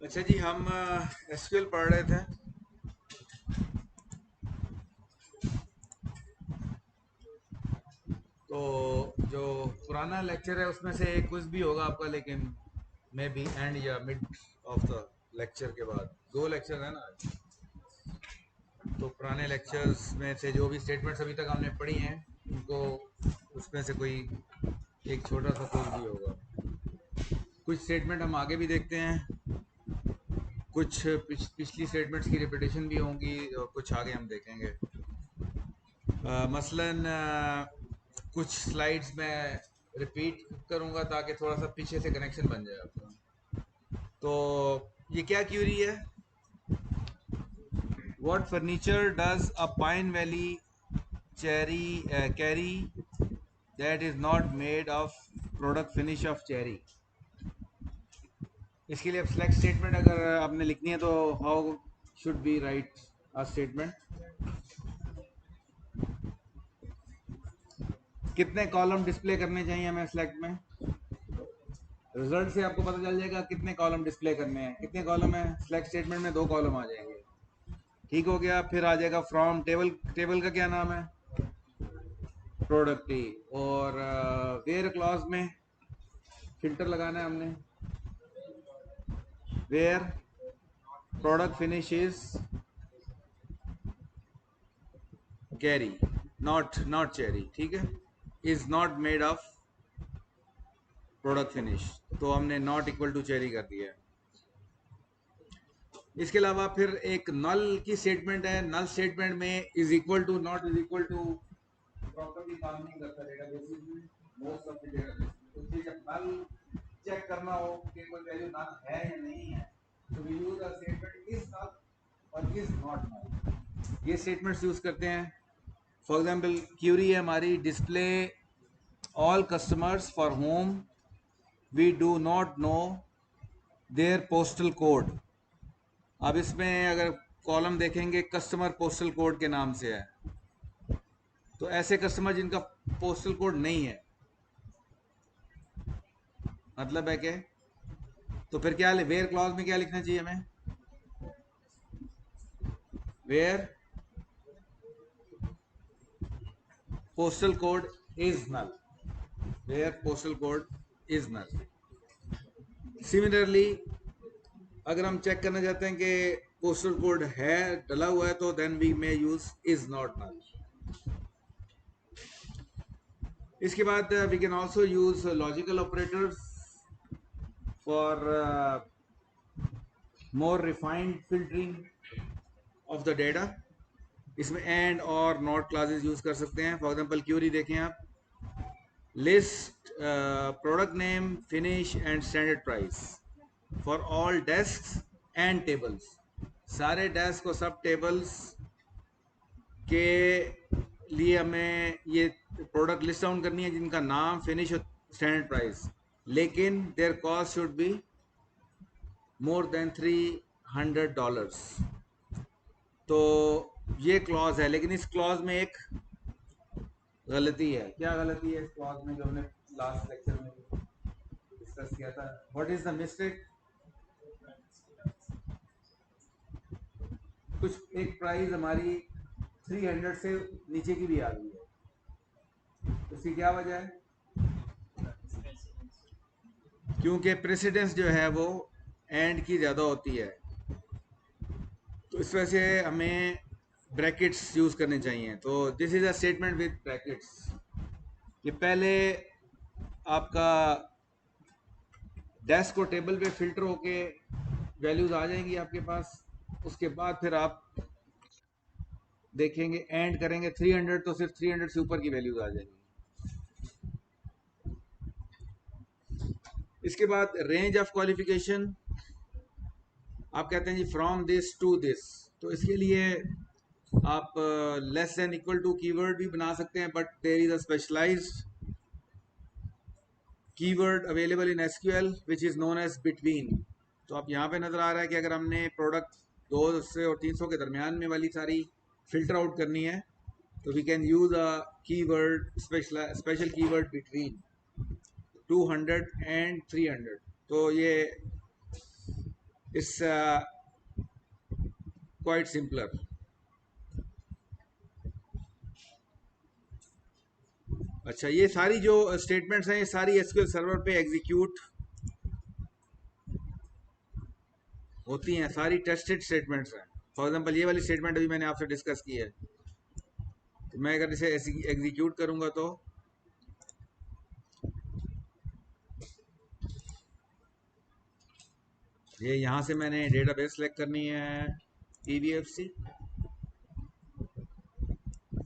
अच्छा जी, हम एसक्यूएल पढ़ रहे थे। तो जो पुराना लेक्चर है उसमें से एक क्विज भी होगा आपका, लेकिन मे बी एंड या मिड ऑफ द लेक्चर के बाद। दो लेक्चर है ना आज। तो पुराने लेक्चर्स में से जो भी स्टेटमेंट्स अभी तक हमने पढ़ी हैं उनको, उसमें से कोई एक छोटा सा क्विज भी होगा। कुछ स्टेटमेंट हम आगे भी देखते हैं, कुछ पिछली स्टेटमेंट्स की रिपीटेशन भी होंगी और कुछ आगे हम देखेंगे। मसलन कुछ स्लाइड्स में रिपीट करूंगा ताकि थोड़ा सा पीछे से कनेक्शन बन जाए आपका। तो ये क्या क्यूरी है? What furniture does a pine valley cherry carry that is not made of product finish off cherry. इसके लिए अब सिलेक्ट स्टेटमेंट अगर आपने लिखनी है तो how should be right a statement. कितने कॉलम डिस्प्ले करने चाहिए हमें सिलेक्ट में? रिजल्ट से आपको पता चल जाएगा कितने कॉलम डिस्प्ले करने हैं। कितने कॉलम है सिलेक्ट स्टेटमेंट में? दो कॉलम आ जाएंगे। ठीक हो गया। फिर आ जाएगा फ्रॉम टेबल। टेबल का क्या नाम है? प्रोडक्ट ही। और वेयर क्लॉज में फिल्टर लगाना है हमने। Where product finish is carry, not cherry. ठीक है, is not made of product finish, तो हमने नॉट इक्वल टू चेरी कर दिया है। इसके अलावा फिर एक नल की स्टेटमेंट है। नल स्टेटमेंट में is equal to, not is equal to properly काम नहीं करता डेटाबेस में, मोस्ट ऑफ द डेटाबेस। तो फिर जब नल चेक करना हो कि कोई वैल्यू नल है या नहीं है, तो we use a statement is null और इज नॉट नल। ये स्टेटमेंट्स यूज करते हैं। फॉर एग्जांपल क्यूरी है हमारी, display all customers for whom we do not know their postal code. अब इसमें अगर कॉलम देखेंगे कस्टमर पोस्टल कोड के नाम से है, तो ऐसे कस्टमर जिनका पोस्टल कोड नहीं है, मतलब है कि, तो फिर क्या वेयर क्लॉज में क्या लिखना चाहिए हमें? Where postal code is null. Where postal code is null. Similarly अगर हम चेक करना चाहते हैं कि पोस्टल कोड है डला हुआ है, तो then we may use is not null. इसके बाद we can also use logical operators for more refined filtering of the data. इसमें एंड और नॉट क्लासेस यूज कर सकते हैं। फॉर एग्जांपल क्यूरी देखें आप, list product name finish and standard price for all desk and tables. सारे desk और सब टेबल्स के लिए हमें ये प्रोडक्ट लिस्ट डाउन करनी है जिनका नाम, फिनिश और स्टैंडर्ड प्राइस, लेकिन there cost should be more than $300। तो ये क्लॉज है, लेकिन इस क्लॉज में एक गलती है। क्या गलती है इस क्लॉज में जो हमने लास्ट लेक्चर में डिस्कस किया था? What is the mistake? कुछ एक प्राइस हमारी 300 से नीचे की भी आ गई है। उसकी क्या वजह है? क्योंकि प्रेसिडेंस जो है वो एंड की ज़्यादा होती है, तो इस वजह से हमें ब्रैकेट्स यूज़ करने चाहिए। तो this is a statement with brackets. ये पहले आपका डेस्क और टेबल पे फिल्टर होके वैल्यूज आ जाएंगी आपके पास। उसके बाद फिर आप देखेंगे एंड करेंगे 300, तो सिर्फ 300 से ऊपर की वैल्यूज आ जाएंगी। इसके बाद रेंज ऑफ क्वालिफिकेशन, आप कहते हैं जी फ्रॉम दिस टू दिस, तो इसके लिए आप less than equal to keyword भी बना सकते हैं, but there is a specialised keyword available in SQL which is known as between. तो आप यहाँ पे नजर आ रहा है कि अगर हमने प्रोडक्ट 200 और 300 के दरमियान में वाली सारी फिल्टर आउट करनी है, तो we can use a keyword, special keyword between 200 and 300। तो ये इट्स क्वाइट सिंपलर। अच्छा, ये सारी जो स्टेटमेंट्स हैं ये सारी एसक्यूएल सर्वर पे एग्जीक्यूट होती हैं, सारी टेस्टेड स्टेटमेंट्स हैं। फॉर एग्जांपल ये वाली स्टेटमेंट अभी मैंने आपसे डिस्कस की है, तो मैं अगर इसे एग्जीक्यूट करूंगा तो ये यहाँ से मैंने डेटाबेस सेलेक्ट करनी है pvfc,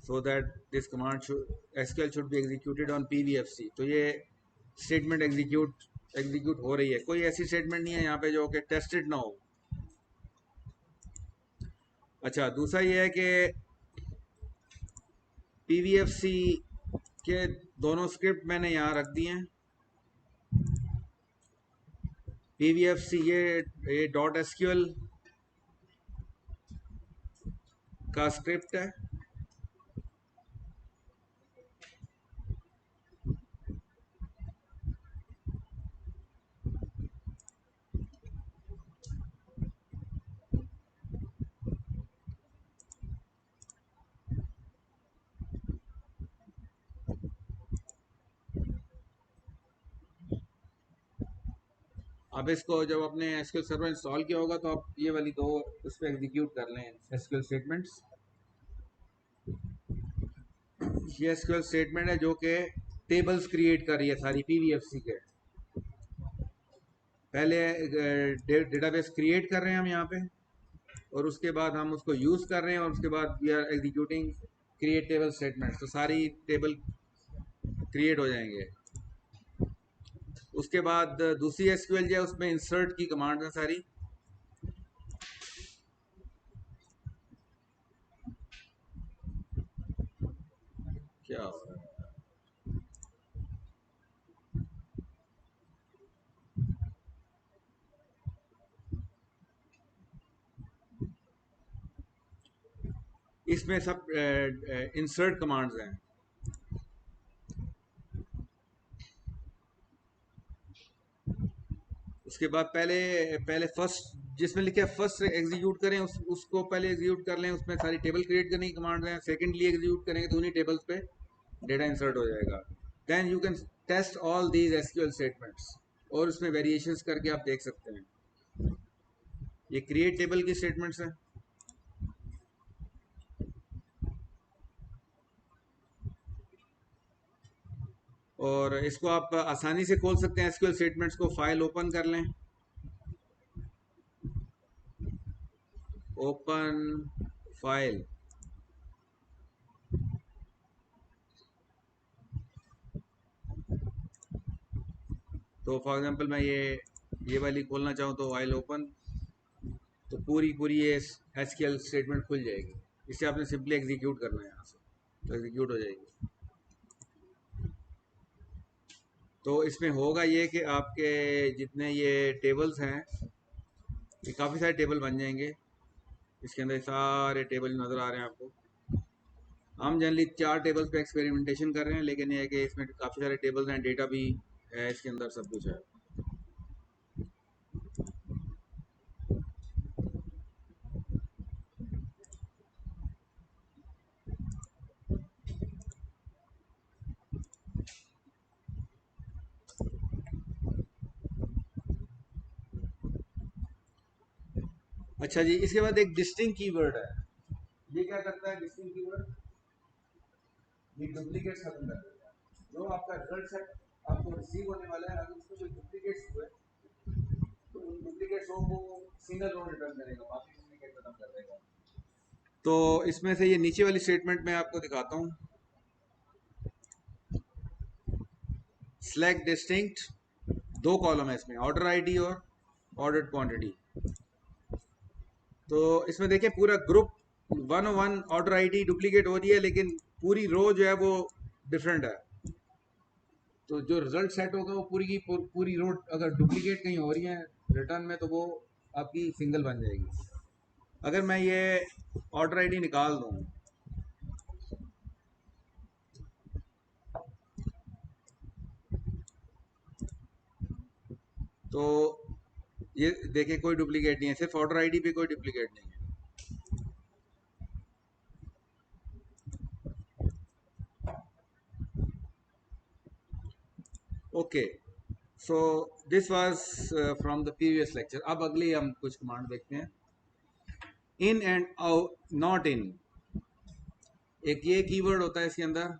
so that this command should SQL should be executed on pvfc। तो ये स्टेटमेंट एग्जीक्यूट हो रही है। कोई ऐसी स्टेटमेंट नहीं है यहाँ पे जो कि टेस्टेड ना हो। अच्छा, दूसरा ये है कि pvfc के दोनों स्क्रिप्ट मैंने यहाँ रख दी हैं। pvfc ये डॉट एसक्यूएल का स्क्रिप्ट है। अब इसको जब आपने एसक्यूएल सर्वर इंस्टॉल किया होगा तो आप ये वाली दो उस पर एग्जीक्यूट कर लें एसक्यूएल स्टेटमेंट्स। ये एसक्यूएल स्टेटमेंट है जो कि टेबल्स क्रिएट कर रही है सारी पीवीएफसी के। पहले डेटाबेस क्रिएट कर रहे हैं हम यहाँ पे, और उसके बाद हम उसको यूज कर रहे हैं, और उसके बाद we are executing create table statements, तो सारी टेबल क्रिएट हो जाएंगे। उसके बाद दूसरी एसक्यूएल जो है उसमें इंसर्ट की कमांड है सारी। क्या हो रहा है? इसमें सब इंसर्ट कमांड्स हैं। उसके बाद पहले पहले फर्स्ट जिसमें लिखा है फर्स्ट एग्जीक्यूट करें उसको पहले एग्जीक्यूट कर लें, उसमें सारी टेबल क्रिएट करने की कमांड है। सेकेंडली एग्जीक्यूट करेंगे तो उन्हीं टेबल्स पे डेटा इंसर्ट हो जाएगा। Then you can test all these SQL statements, और उसमें वेरिएशंस करके आप देख सकते हैं। ये क्रिएट टेबल की स्टेटमेंट्स हैं, और इसको आप आसानी से खोल सकते हैं एसक्यूएल स्टेटमेंट्स को। फाइल ओपन कर लें, ओपन फाइल, तो फॉर एग्जांपल मैं ये वाली खोलना चाहूँ तो फाइल ओपन, तो पूरी पूरी ये एसक्यूएल स्टेटमेंट खुल जाएगी। इसे आपने सिंपली एग्जीक्यूट करना है यहाँ से, तो एग्जीक्यूट हो जाएगी। तो इसमें होगा ये कि आपके जितने ये टेबल्स हैं, ये काफ़ी सारे टेबल बन जाएंगे। इसके अंदर सारे टेबल नज़र आ रहे हैं आपको। हम जनरली 4 टेबल्स पे एक्सपेरिमेंटेशन कर रहे हैं, लेकिन ये है कि इसमें काफ़ी सारे टेबल्स हैं, डेटा भी है इसके अंदर, सब कुछ है। अच्छा जी, इसके बाद एक डिस्टिंक्ट कीवर्ड है। ये क्या करता है डिस्टिंक्ट कीवर्ड? ये डुप्लीकेट्स खत्म कर देता है। जो आपका रिजल्ट सेट आपको रिसीव होने वाला है, अगर उसमें कोई डुप्लीकेट्स हुए तो उन डुप्लीकेट्स को सिंगल रो रिटर्न करेगा, बाकी डुप्लीकेट खत्म कर देगा। तो इसमें से ये नीचे वाली स्टेटमेंट मैं आपको दिखाता हूँ। सेलेक्ट डिस्टिंक्ट, 2 कॉलम है इसमें, ऑर्डर आईडी और ऑर्डर क्वांटिटी। तो इसमें देखिए पूरा ग्रुप 101 ऑर्डर आईडी डुप्लीकेट हो रही है, लेकिन पूरी रो जो है वो डिफरेंट है। तो जो रिजल्ट सेट होगा वो पूरी की पूरी रो अगर डुप्लीकेट कहीं हो रही है रिटर्न में, तो वो आपकी सिंगल बन जाएगी। अगर मैं ये ऑर्डर आईडी निकाल दूँ, तो ये देखें कोई डुप्लीकेट नहीं है, सिर्फ ऑर्डर आईडी पे कोई डुप्लीकेट नहीं है। Okay, so this was from the previous lecture. अब अगले हम कुछ कमांड देखते हैं। In and out, not in, एक ये कीवर्ड होता है इसके अंदर,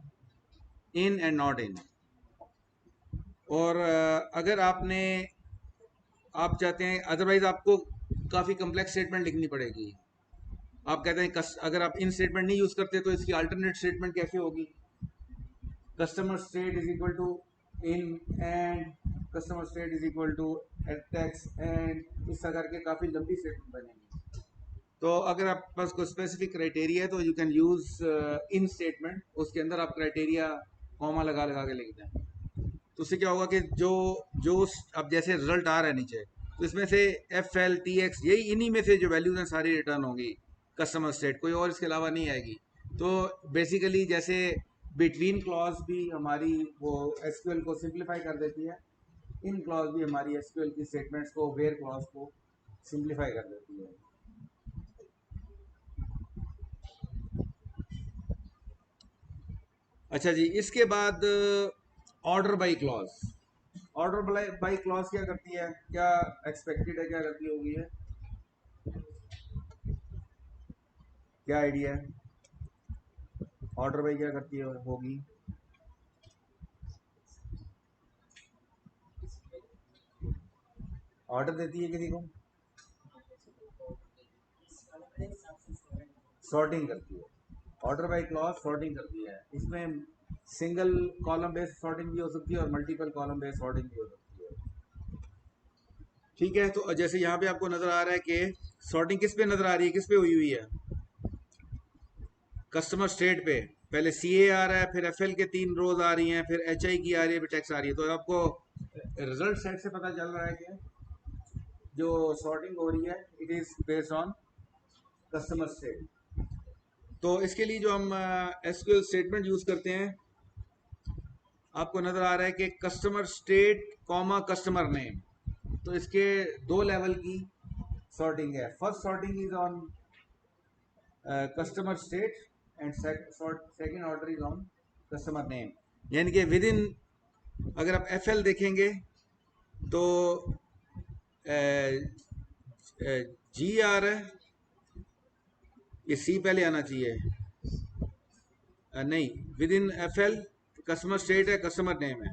इन एंड नॉट इन। और अगर आप चाहते हैं, अदरवाइज आपको काफ़ी कम्प्लेक्स स्टेटमेंट लिखनी पड़ेगी। आप कहते हैं अगर आप इन स्टेटमेंट नहीं यूज़ करते तो इसकी अल्टरनेट स्टेटमेंट कैसे होगी? Customer state is equal to in and customer state is equal to एटेक्स एंड, इस तरह करके काफ़ी लंबी स्टेटमेंट बनेगी। तो अगर आपके पास कोई स्पेसिफिक क्राइटेरिया है तो you can use in statement, उसके अंदर आप क्राइटेरिया कॉमा लगा लगा के लिख दें। तो उससे क्या होगा कि जो जो अब जैसे रिजल्ट आ रहा है नीचे, तो इसमें से एफ एल टी एक्स, यही इन्हीं में से जो वैल्यूज हैं सारी रिटर्न होंगी कस्टमर स्टेट, कोई और इसके अलावा नहीं आएगी। तो बेसिकली जैसे बिटवीन क्लॉज भी हमारी वो एसक्यूएल को सिंप्लीफाई कर देती है, इन क्लॉज भी हमारी एसक्यूएल की स्टेटमेंट्स को, वेयर क्लॉज को सिंप्लीफाई कर देती है। अच्छा जी, इसके बाद order by clause. Order by clause क्या करती है, क्या एक्सपेक्टेड है, क्या करती होगी है, क्या आइडिया है? ऑर्डर बाई क्या करती होगी? ऑर्डर देती है किसी को, सॉर्टिंग करती है। ऑर्डर बाई क्लॉज सॉर्टिंग करती है। इसमें सिंगल कॉलम बेस्ड सॉर्टिंग भी हो सकती है और मल्टीपल कॉलम बेस्ड सॉर्टिंग भी हो सकती है। ठीक है, तो जैसे यहाँ पे आपको नजर आ रहा है कि सॉर्टिंग किस पे नजर आ रही है, किस पे हुई हुई है? कस्टमर स्टेट पे। पहले सी ए आ रहा है, फिर एफ एल के 3 रोज आ रही हैं, फिर एच आई की आ रही है, फिर टैक्स आ रही है। तो आपको रिजल्ट सेट से पता चल रहा है कि जो सॉर्टिंग हो रही है it is based on customer state. तो इसके लिए जो हम एसक्यूएल स्टेटमेंट यूज करते हैं, आपको नजर आ रहा है कि customer state comma customer name. तो इसके 2 लेवल की सॉर्टिंग है। First sorting is on customer state and second order is on customer name. यानी कि विद इन, अगर आप एफ एल देखेंगे तो जी आ रहा है, ये सी पहले आना चाहिए। नहीं, with in F L customer state है, कस्टमर नेम है,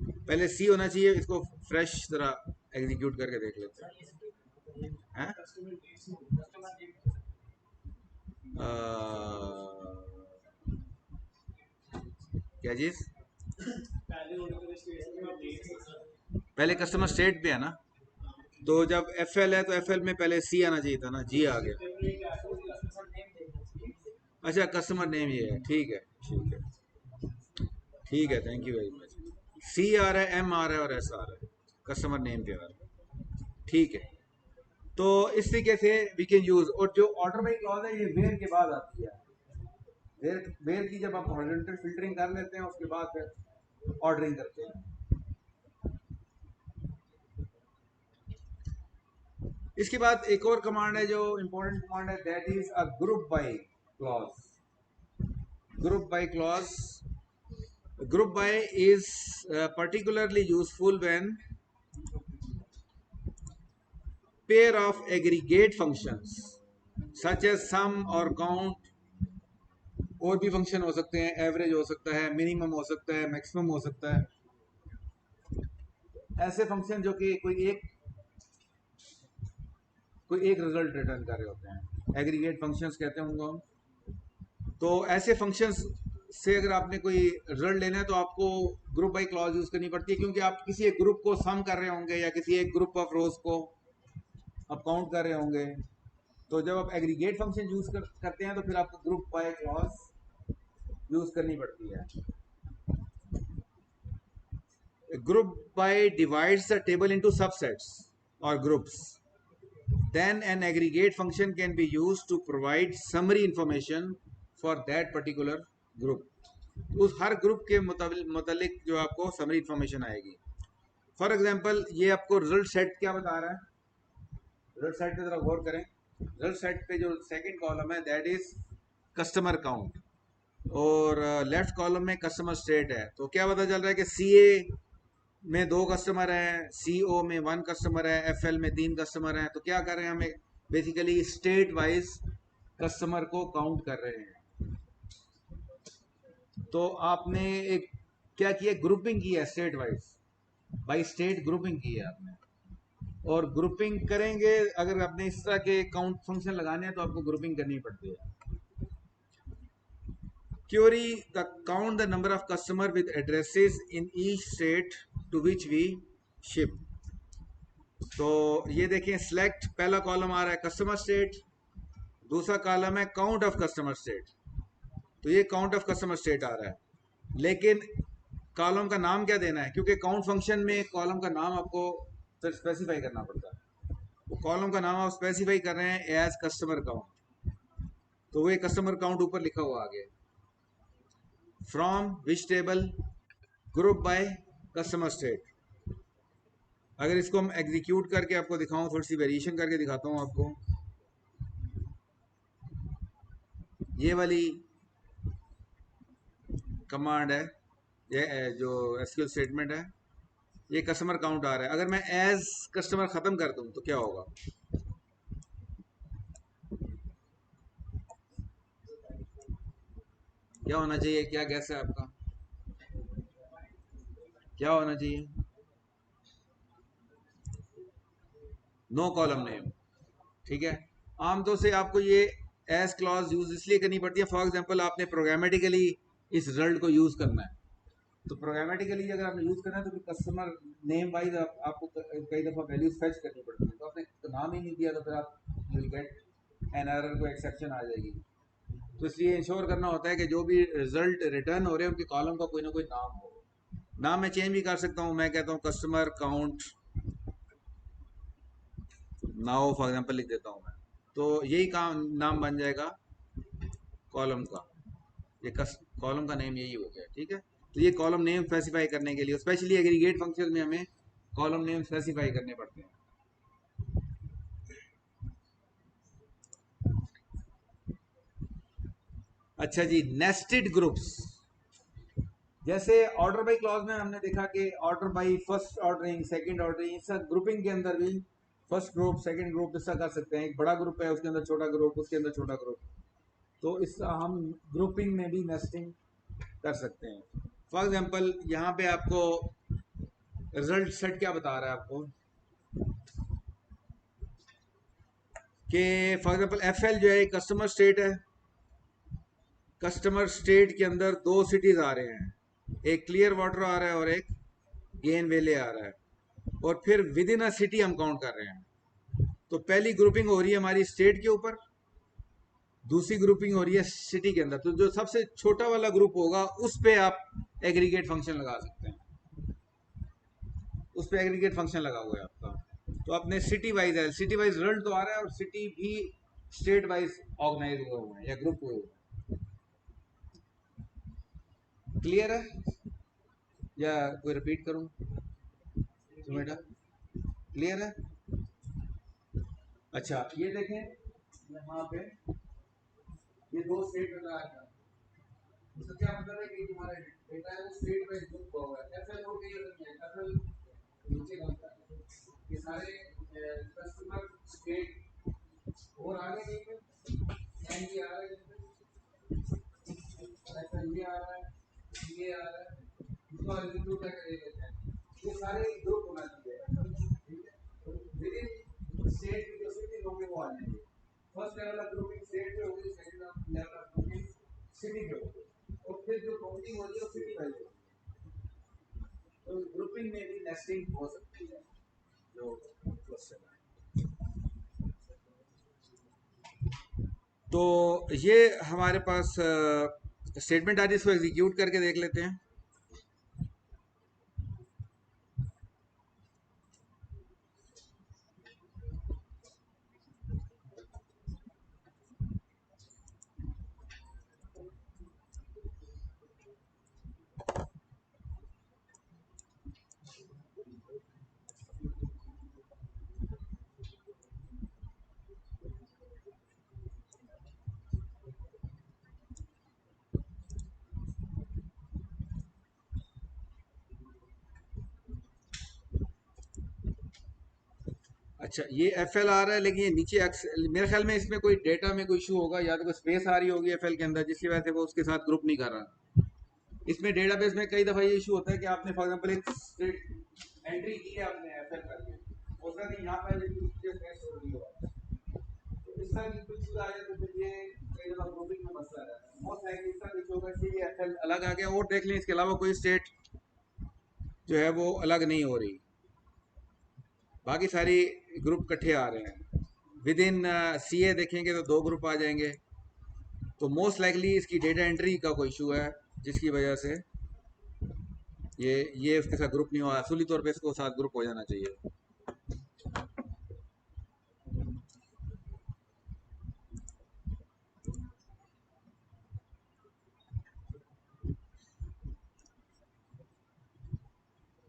पहले सी होना चाहिए। इसको फ्रेश तरह एग्जीक्यूट करके देख लेते हैं। क्या चीज? पहले कस्टमर स्टेट पे है ना, तो जब एफ एल है तो एफ एल में पहले सी आना चाहिए था ना, जी आ गया। अच्छा, कस्टमर नेम ये है, ठीक है ठीक है ठीक है, थैंक यू वेरी मच। सी आ रहा है, एम आ रहा है और एस आ रहा है, कस्टमर नेम पे आ रहा है, ठीक है। तो इस तरीके से वी कैन यूज। और जो ऑर्डर बाई क्लॉज है ये वेयर के बाद आती है। वेयर की जब आप हॉरिजॉन्टल फिल्टरिंग कर लेते हैं उसके बाद फिर ऑर्डरिंग करते हैं। इसके बाद एक और कमांड है जो इंपॉर्टेंट कमांड है, that is a group by clause. Group by clause, group by is particularly useful when pair of aggregate functions such as sum or count, और भी फंक्शन हो सकते हैं, एवरेज हो सकता है, मिनिमम हो सकता है, मैक्सिमम हो सकता है, ऐसे फंक्शन जो कि कोई एक रिजल्ट रिटर्न कर रहे होते हैं, एग्रीगेट फंक्शंस कहते हैं उनको हम। तो ऐसे फंक्शंस से अगर आपने कोई रिजल्ट लेना है तो आपको ग्रुप बाय क्लॉज यूज करनी पड़ती है, क्योंकि आप किसी एक ग्रुप को सम कर रहे होंगे या किसी एक ग्रुप ऑफ रोज को आप काउंट कर रहे होंगे। तो जब आप एग्रीगेट फंक्शन करते हैं तो फिर आपको ग्रुप बाय क्लॉज यूज करनी पड़ती है। Group bye divides the table into subsets और groups, then an aggregate function can be used to provide summary information for that particular group। उस हर ग्रुप के मुतालिक जो आपको समरी इंफॉर्मेशन आएगी। फॉर एग्जांपल ये आपको रिजल्ट सेट क्या बता रहा है, रिजल्ट साइड पे जरा गौर करें। रिजल्ट साइड पे जो सेकंड कॉलम है दैट इज कस्टमर काउंट, और लेफ्ट कॉलम में कस्टमर स्टेट है। तो क्या पता चल रहा है कि सीए में 2 कस्टमर हैं, सीओ में 1 कस्टमर है, एफएल में 3 कस्टमर हैं। तो क्या कर रहे हैं, हमें बेसिकली स्टेट वाइज कस्टमर को काउंट कर रहे हैं। तो आपने एक क्या किया, ग्रुपिंग की है state wise, by state grouping की है आपने। और ग्रुपिंग करेंगे, अगर आपने इस तरह के काउंट फंक्शन लगाने हैं तो आपको ग्रुपिंग करनी पड़ती है। Query the count the number of customer with addresses in each state to which we ship. तो ये देखें, सिलेक्ट पहला कॉलम आ रहा है कस्टमर स्टेट, दूसरा कॉलम है काउंट ऑफ कस्टमर स्टेट। तो ये काउंट ऑफ कस्टमर स्टेट आ रहा है, लेकिन कॉलम का नाम क्या देना है, क्योंकि काउंट फंक्शन में कॉलम का नाम आपको फिर स्पेसिफाई करना पड़ता है। वो कॉलम का नाम आप स्पेसिफाई कर रहे हैं एज कस्टमर काउंट, तो वो कस्टमर काउंट ऊपर लिखा हुआ आगे। From which table, group by customer state. अगर इसको हम एग्जीक्यूट करके आपको दिखाऊं, थोड़ी सी वेरिएशन करके दिखाता हूं आपको। ये वाली कमांड है, ये जो एसक्यूएल स्टेटमेंट है, ये कस्टमर काउंट आ रहा है। अगर मैं एज कस्टमर खत्म कर दूं तो क्या होगा, क्या होना चाहिए, क्या गैस है आपका, क्या होना चाहिए? नो कॉलम नेम, ठीक है। आमतौर से आपको ये एज क्लॉज यूज इसलिए करनी पड़ती है, फॉर एग्जांपल आपने प्रोग्रामेटिकली इस रिजल्ट को यूज करना है, तो प्रोग्रामेटिकली अगर आपने यूज करना है तो कस्टमर नेम वाइज आपको कई दफा वैल्यूज फेच करनी पड़ती है। तो आपने तो नाम ही नहीं दिया तो फिर आप you will get an error, को एक्सेप्शन आ जाएगी। तो इसलिए इंश्योर करना होता है कि जो भी रिजल्ट रिटर्न हो रहे हैं उनके कॉलम का कोई ना कोई नाम हो। नाम मैं चेंज भी कर सकता हूँ, मैं कहता हूँ customer count now for example लिख देता हूँ मैं, तो यही काम नाम बन जाएगा कॉलम का। ये कॉलम का नेम यही हो गया, ठीक है। तो ये कॉलम नेम स्पेसिफाई करने के लिए स्पेशली एग्रीगेट फंक्शन में हमें कॉलम नेम स्पेसिफाई करने पड़ते हैं। अच्छा जी, नेस्टेड ग्रुप्स। जैसे ऑर्डर बाई क्लॉज में हमने देखा कि order by first ordering, second ordering, इस ग्रुपिंग के अंदर भी फर्स्ट ग्रुप सेकंड ग्रुप ऐसा कर सकते हैं। एक बड़ा ग्रुप है, उसके अंदर छोटा ग्रुप, उसके अंदर छोटा ग्रुप। तो इस हम ग्रुपिंग में भी नेस्टिंग कर सकते हैं। फॉर एग्जांपल यहाँ पे आपको रिजल्ट सेट क्या बता रहा है आपको कि फॉर एग्जांपल एफ एल जो है कस्टमर स्टेट है। कस्टमर स्टेट के अंदर 2 सिटीज आ रहे हैं, एक क्लियर वाटर आ रहा है और एक गेन वेले आ रहा है। और फिर विद इन अ सिटी हम काउंट कर रहे हैं। तो पहली ग्रुपिंग हो रही है हमारी स्टेट के ऊपर, दूसरी ग्रुपिंग हो रही है सिटी के अंदर। तो जो सबसे छोटा वाला ग्रुप होगा उस पे आप एग्रीगेट फंक्शन लगा सकते हैं, उस पे एग्रीगेट फंक्शन लगा हुआ है आपका। तो अपने सिटी वाइज है, सिटी वाइज रिजल्ट तो आ रहा है और सिटी भी स्टेट वाइज ऑर्गेनाइज हुए हुए हैं या ग्रुप हुए हुए हैं। क्लियर है या कोई रिपीट करूं तो बेटा, क्लियर है? अच्छा ये देखें, यहाँ पे ये 2 स्टेट बता रहा है। इसका क्या मतलब है कि तुम्हारा डेटा है वो स्टेट वाइज ग्रुप हुआ है। एफएल हो गई नहीं है, एफएल नीचे कौन सा है, ये सारे कस्टमर स्टेट और आगे नहीं पे एन भी आ रहा है, एफएल भी आ रहा है, ये आ रहा है, इसको एग्जीक्यूट करके देख लेते हैं। ये सारे ग्रुप होना चाहिए, ठीक है। विद इन स्टेट की जो सिटी होंगे वो आ जाएंगे। First level of grouping state पे होगी, second level of grouping city पे होगी, और फिर जो काउंटिंग हो रही है वो सिटी वाइज होगी। तो ग्रुपिंग में भी नेस्टिंग हो सकती है जो क्वेश्चन है। तो ये हमारे पास स्टेटमेंट आ रही है, इसको एग्जीक्यूट करके देख लेते हैं। अच्छा, ये एफ एल आ रहा है, लेकिन ये नीचे मेरे ख्याल में इसमें कोई डेटा में कोई इशू होगा, या तो कोई स्पेस आ रही होगी एफ एल के अंदर, जिसकी वजह से वो उसके साथ ग्रुप नहीं कर रहा। इसमें डेटाबेस में कई दफ़ा ये इशू होता है कि आपने फॉर एग्जांपल एक एंट्री की है आपने एफ एल करके, हो सकता है कि यहाँ पर स्पेस हो रही हो, तो इस तरह की कुछ चीज़ आ जाए तो फिर ये कई दफ़ा ग्रुपिंग में मसला रहता है। मोस्ट लाइकली इसका कुछ होगा कि ये एफ एल अलग आ गया, और देख लें इसके अलावा कोई स्टेट जो है वो अलग नहीं हो रही, बाकी सारी ग्रुप इकट्ठे आ रहे हैं। विद इन सी ए देखेंगे तो 2 ग्रुप आ जाएंगे। तो मोस्ट लाइकली इसकी डेटा एंट्री का कोई इशू है, जिसकी वजह से ये उसके साथ ग्रुप नहीं हुआ। असली तौर पे इसको साथ ग्रुप हो जाना चाहिए।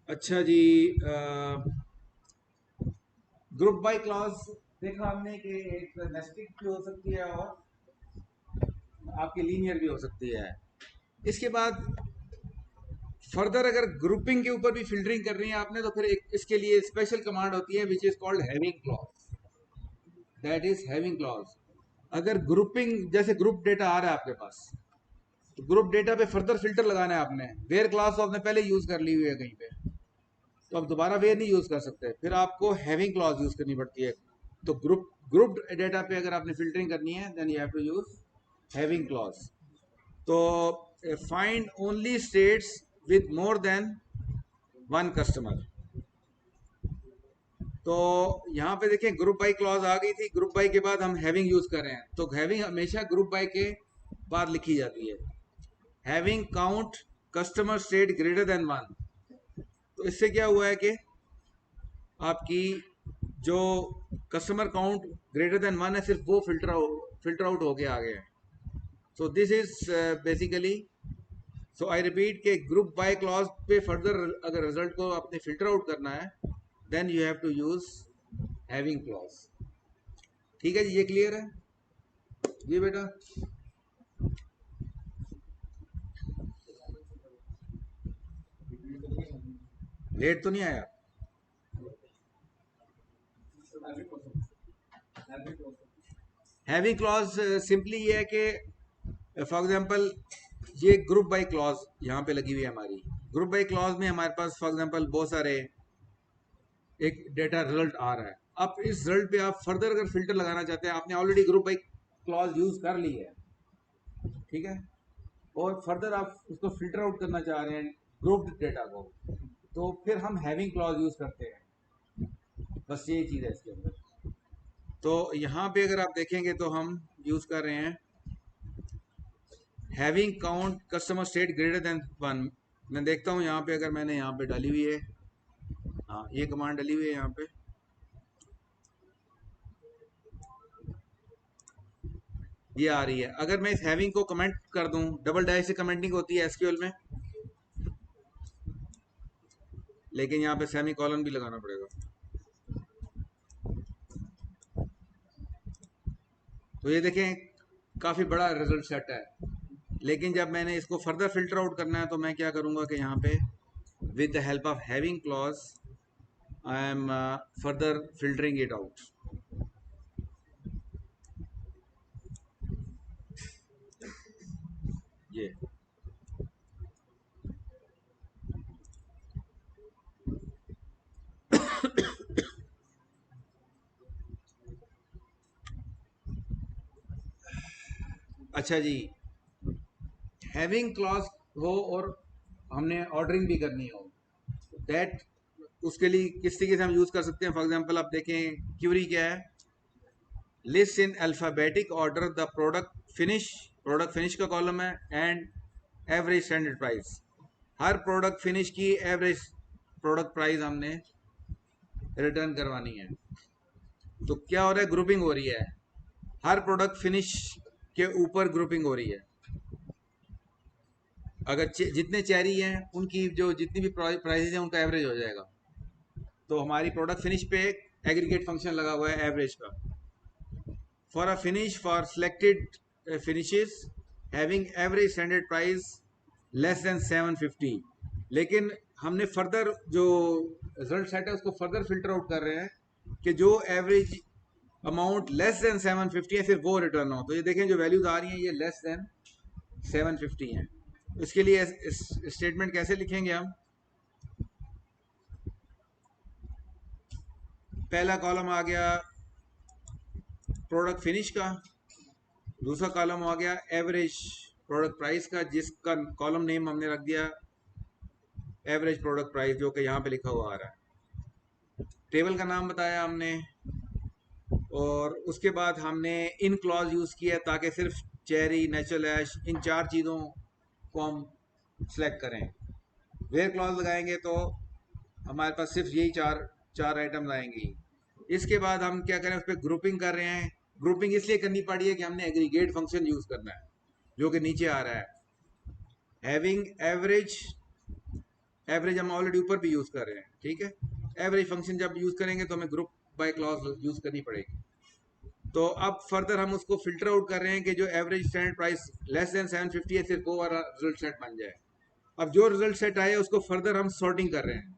अच्छा जी, ग्रुप बाय क्लॉज देखा हमने कि एक नेस्टिक भी हो सकती है और आपकी लीनियर भी हो सकती है। इसके बाद फर्दर अगर ग्रुपिंग के ऊपर भी फिल्टरिंग कर रही है आपने, तो फिर एक इसके लिए स्पेशल कमांड होती है which is called having clause. That is having clause. अगर ग्रुपिंग जैसे ग्रुप डेटा आ रहा है आपके पास, तो ग्रुप डेटा पे फर्दर फिल्टर लगाना है आपने। वेयर क्लास तो आपने पहले यूज कर ली हुई है कहीं पे, तो अब दोबारा वेयर नहीं यूज कर सकते, फिर आपको हैविंग क्लॉज यूज करनी पड़ती है। तो ग्रुप डेटा पे अगर आपने फिल्टरिंग करनी है, then you have to use having clause. तो find only states with more than one customer. तो यहाँ पे देखिए ग्रुप बाई क्लॉज आ गई थी, ग्रुप बाई के बाद हम हैविंग यूज कर रहे हैं, तो हैविंग हमेशा ग्रुप बाई के बाद लिखी जाती है। Having count customer state greater than one. तो इससे क्या हुआ है कि आपकी जो customer count greater than one है, सिर्फ वो फिल्टर आउट होके आ गया है। So this is basically, so I repeat के ग्रुप बाय क्लॉज पे फर्दर अगर रिजल्ट को आपने फिल्टर आउट करना है, then you have to use having clause. ठीक है जी, ये क्लियर है जी बेटा? लेट तो नहीं आया? हैविंग क्लॉज सिंपली ये है कि फॉर एग्जांपल ये ग्रुप बाय क्लॉज यहाँ पे लगी हुई है हमारी। ग्रुप बाय क्लॉज में हमारे पास फॉर एग्जांपल बहुत सारे एक डेटा रिजल्ट आ रहा है। अब इस रिजल्ट पे आप फर्दर अगर फिल्टर लगाना चाहते हैं, आपने already group by clause use कर ली है, ठीक है, और फर्दर आप उसको फिल्टर आउट करना चाह रहे हैं ग्रुप्ड डेटा को, तो फिर हम हैविंग क्लॉज यूज करते हैं। बस यही चीज़ है इसके अंदर। तो यहाँ पे अगर आप देखेंगे तो हम यूज कर रहे हैं having count customer state greater than one. मैं देखता हूँ यहाँ पे, अगर मैंने यहाँ पे डाली हुई है, हाँ ये कमांड डाली हुई है यहाँ पे, ये आ रही है। अगर मैं इस हैविंग को कमेंट कर दूं, डबल डाई से कमेंटिंग होती है एसक्यूएल में, लेकिन यहाँ पे सेमी कॉलन भी लगाना पड़ेगा। तो ये देखें काफ़ी बड़ा रिजल्ट सेट है, लेकिन जब मैंने इसको फर्दर फिल्टर आउट करना है, तो मैं क्या करूँगा कि यहाँ पे with the help of having clause I am further filtering it out. ये अच्छा जी, हैविंग क्लॉज हो और हमने ऑर्डरिंग भी करनी हो, दैट उसके लिए किस तरीके से हम यूज कर सकते हैं। फॉर एग्जांपल आप देखें क्यूरी क्या है, list in alphabetic order the product finish का कॉलम है, and average standard price. Her product finish की एवरेज प्रोडक्ट प्राइस हमने रिटर्न करवानी है। तो क्या हो रहा है, ग्रुपिंग हो रही है, हर प्रोडक्ट फिनिश के ऊपर ग्रुपिंग हो रही है। अगर जितने चेरी हैं उनकी जो जितनी भी प्राइसेस हैं उनका एवरेज हो जाएगा। तो हमारी प्रोडक्ट फिनिश पे एक एग्रीगेट फंक्शन लगा हुआ है एवरेज का। For a finish for selected finishes having average standard price less than 750। लेकिन हमने फर्दर जो रिजल्ट सेट है उसको फर्दर फिल्टर आउट कर रहे हैं कि जो एवरेज अमाउंट लेस देन 750 है सिर्फ वो रिटर्न हो। तो ये देखें जो वैल्यूज आ रही हैं ये लेस देन 750 हैं। इसके लिए स्टेटमेंट कैसे लिखेंगे हम? पहला कॉलम आ गया प्रोडक्ट फिनिश का, दूसरा कॉलम आ गया एवरेज प्रोडक्ट प्राइस का, जिसका कॉलम नेम हमने रख दिया एवरेज प्रोडक्ट प्राइस, जो कि यहाँ पे लिखा हुआ आ रहा है। टेबल का नाम बताया हमने, और उसके बाद हमने इन क्लॉज यूज़ किया ताकि सिर्फ चेरी, नेचुरल ऐश, इन चार चीज़ों को हम सेलेक्ट करें। वेयर क्लॉज लगाएंगे तो हमारे पास सिर्फ यही चार चार आइटम आएंगी। इसके बाद हम क्या करें, उस पर ग्रुपिंग कर रहे हैं। ग्रुपिंग इसलिए करनी पड़ी है कि हमने एग्रीगेट फंक्शन यूज़ करना है, जो कि नीचे आ रहा है। हैविंग एवरेज, एवरेज हम ऑलरेडी ऊपर भी यूज़ कर रहे हैं, ठीक है। एवरेज फंक्शन जब यूज़ करेंगे तो हमें ग्रुप बाय क्लॉज यूज़ करनी पड़ेगी। तो अब फर्दर हम उसको फिल्टर आउट कर रहे हैं कि जो average standard price less than 750 है सिर्फ वो वाला रिजल्ट सेट बन जाए। अब जो रिजल्ट सेट आए उसको फर्दर हम सॉर्टिंग कर रहे हैं।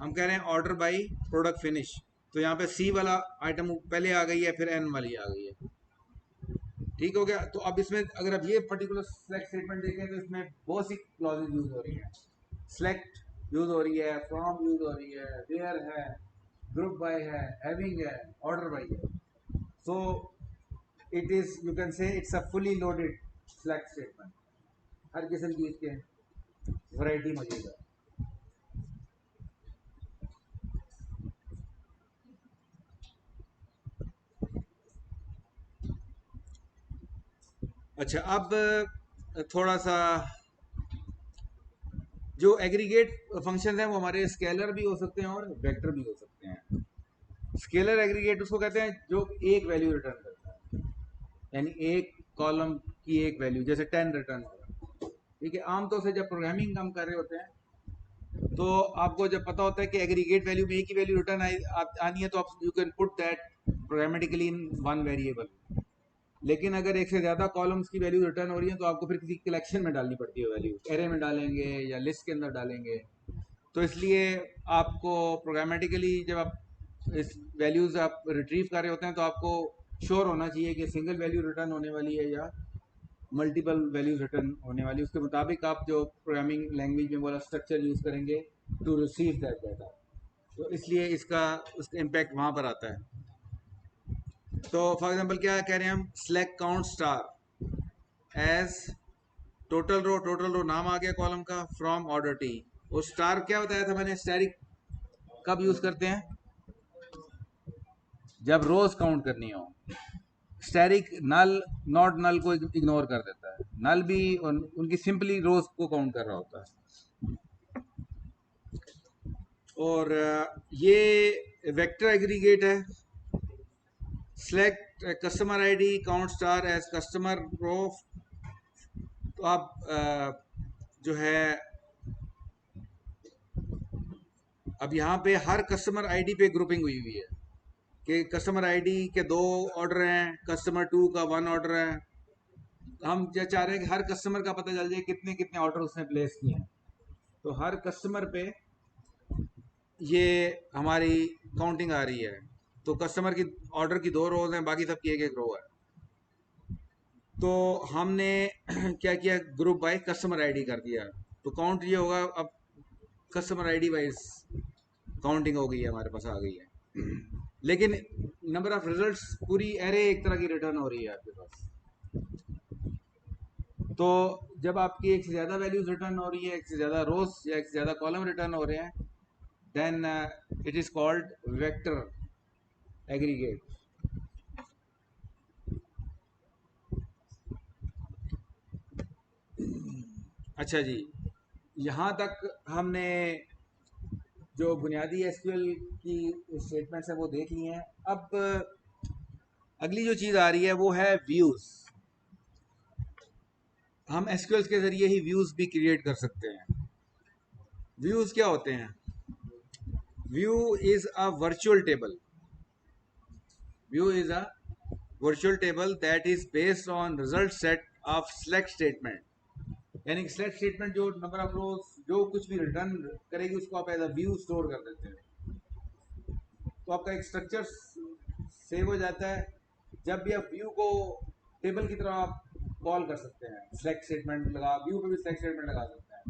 हम कह रहे हैं ऑर्डर बाई प्रोडक्ट फिनिश। तो यहाँ पे सी वाला आइटम पहले आ गई है, फिर एन वाली आ गई है। ठीक हो गया। तो अब इसमें अगर आप ये पर्टिकुलर सेलेक्ट स्टेटमेंट देखें तो इसमें बहुत सी क्लॉजेज यूज हो रही हैं। सेलेक्ट यूज हो रही है, फ्रॉम यूज हो रही है, वेयर है, ग्रुप बाय है, हैविंग है, ऑर्डर बाय है। So it is, you can say it's a fully loaded select statement. हर किस्म की इसके वैरायटी मौजूद है। अच्छा, अब थोड़ा सा जो एग्रीगेट फंक्शन है वो हमारे स्केलर भी हो सकते हैं और वेक्टर भी हो सकते हैं। स्केलर एग्रीगेट उसको कहते हैं जो एक वैल्यू रिटर्न करता है, यानी एक कॉलम की एक वैल्यू, जैसे 10 रिटर्न होगा। ठीक है। आमतौर से जब प्रोग्रामिंग हम कर रहे होते हैं तो आपको जब पता होता है कि एग्रीगेट वैल्यू में एक ही वैल्यू रिटर्न आनी है तो आप you can put that programmatically in one variable. लेकिन अगर एक से ज़्यादा कॉलम्स की वैल्यू रिटर्न हो रही है तो आपको फिर किसी कलेक्शन में डालनी पड़ती है वैल्यू, एरे में डालेंगे या लिस्ट के अंदर डालेंगे। तो इसलिए आपको प्रोग्रामेटिकली जब आप इस वैल्यूज़ आप रिट्रीव कर रहे होते हैं तो आपको श्योर होना चाहिए कि सिंगल वैल्यू रिटर्न होने वाली है या मल्टीपल वैल्यूज रिटर्न होने वाली। उसके मुताबिक आप जो प्रोग्रामिंग लैंग्वेज में वाला स्ट्रक्चर यूज़ करेंगे टू रिसीव दैट डाटा। तो इसलिए उसका इम्पैक्ट वहाँ पर आता है। तो फॉर एग्जांपल क्या कह रहे हैं हम, select count star as total row नाम आ गया कॉलम का, फ्रॉम ऑर्डर टी। और स्टार क्या बताया था मैंने, स्टैरिक कब यूज़ करते हैं, जब रोज काउंट करनी हो। स्टैरिक नल, नॉट नल को इग्नोर कर देता है, नल भी उनकी सिंपली रोज को काउंट कर रहा होता है। और ये वेक्टर एग्रीगेट है। Select customer ID count star as customer row. तो आप जो है अब यहाँ पे हर कस्टमर आईडी पे ग्रुपिंग हुई हुई है कि कस्टमर आईडी के 2 ऑर्डर हैं, कस्टमर 2 का 1 ऑर्डर है। हम क्या चाह रहे हैं कि हर कस्टमर का पता चल जाए कितने कितने ऑर्डर उसने प्लेस किए हैं। तो हर कस्टमर पे ये हमारी काउंटिंग आ रही है। तो कस्टमर की ऑर्डर की 2 रोज हैं, बाकी सब की एक रो है। तो हमने क्या किया, ग्रुप बाय कस्टमर आईडी कर दिया। तो काउंट ये होगा, अब कस्टमर आईडी वाइज काउंटिंग हो गई है, हमारे पास आ गई है। लेकिन नंबर ऑफ रिजल्ट्स पूरी एरे एक तरह की रिटर्न हो रही है आपके पास। तो जब आपकी एक से ज़्यादा वैल्यूज रिटर्न हो रही है, एक से ज़्यादा रोज या एक से ज़्यादा कॉलम रिटर्न हो रहे हैं, then it is called vector aggregate. अच्छा जी, यहाँ तक हमने जो बुनियादी एसक्यूएल की स्टेटमेंट्स हैं वो देख ली हैं। अब अगली जो चीज़ आ रही है वो है व्यूज़। हम एसक्यूएल के ज़रिए ही व्यूज़ भी क्रिएट कर सकते हैं। व्यूज़ क्या होते हैं? View is a virtual table. View is a virtual table that is based on result set of select statement. यानी कि सेलेक्ट स्टेटमेंट जो नंबर ऑफ रोज जो कुछ भी रिटर्न करेगी उसको आप एज अ व्यू स्टोर कर देते हैं। तो आपका एक स्ट्रक्चर सेव हो जाता है। जब भी आप व्यू को टेबल की तरह आप कॉल कर सकते हैं, सेलेक्ट स्टेटमेंट लगा, व्यू पे भी सेलेक्ट स्टेटमेंट लगा सकते हैं।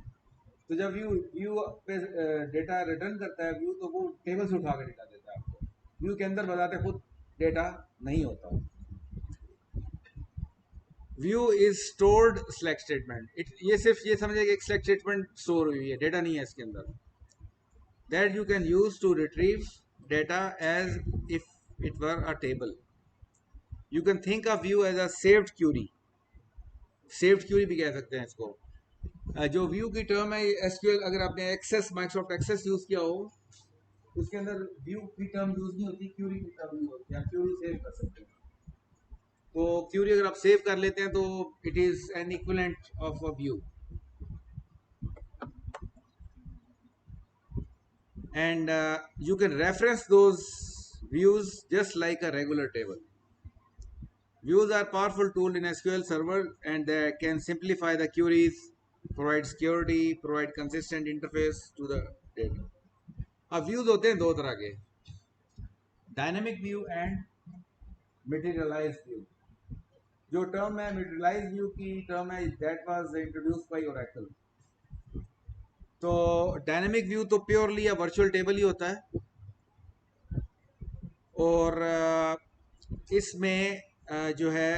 तो जब व्यू व्यू पे डेटा रिटर्न करता है व्यू, तो वो टेबल से उठा के डेटा देता है आपको। व्यू के अंदर बताते खुद डेटा नहीं होता। View is stored select statement, ये सिर्फ ये समझे कि एक सेलेक्ट स्टेटमेंट स्टोर हुई है, डेटा नहीं है इसके अंदर। That you can use to retrieve data as if it were a table. You can think of view as a saved query, saved query भी कह सकते हैं इसको। जो व्यू की टर्म है एसक्यूएल, अगर आपने एक्सेस माइक्रोसॉफ्ट एक्सेस यूज किया हो, उसके अंदर व्यू की टर्म यूज नहीं होती, क्यूरी की टर्म यूज होती है। आप क्यूरी सेव कर सकते हैं। तो क्यूरी अगर आप सेव कर लेते हैं तो it is an equivalent of a view, and you can reference those views just like a regular table. Views are powerful tool in SQL Server, and they can simplify the queries, provide security, provide consistent interface to the data. अब views होते हैं दो तरह के, dynamic view and materialised view. जो term है materialised view की term है, that was introduced by Oracle. तो डायनेमिक व्यू तो प्योरली अ वर्चुअल टेबल ही होता है, और इसमें जो है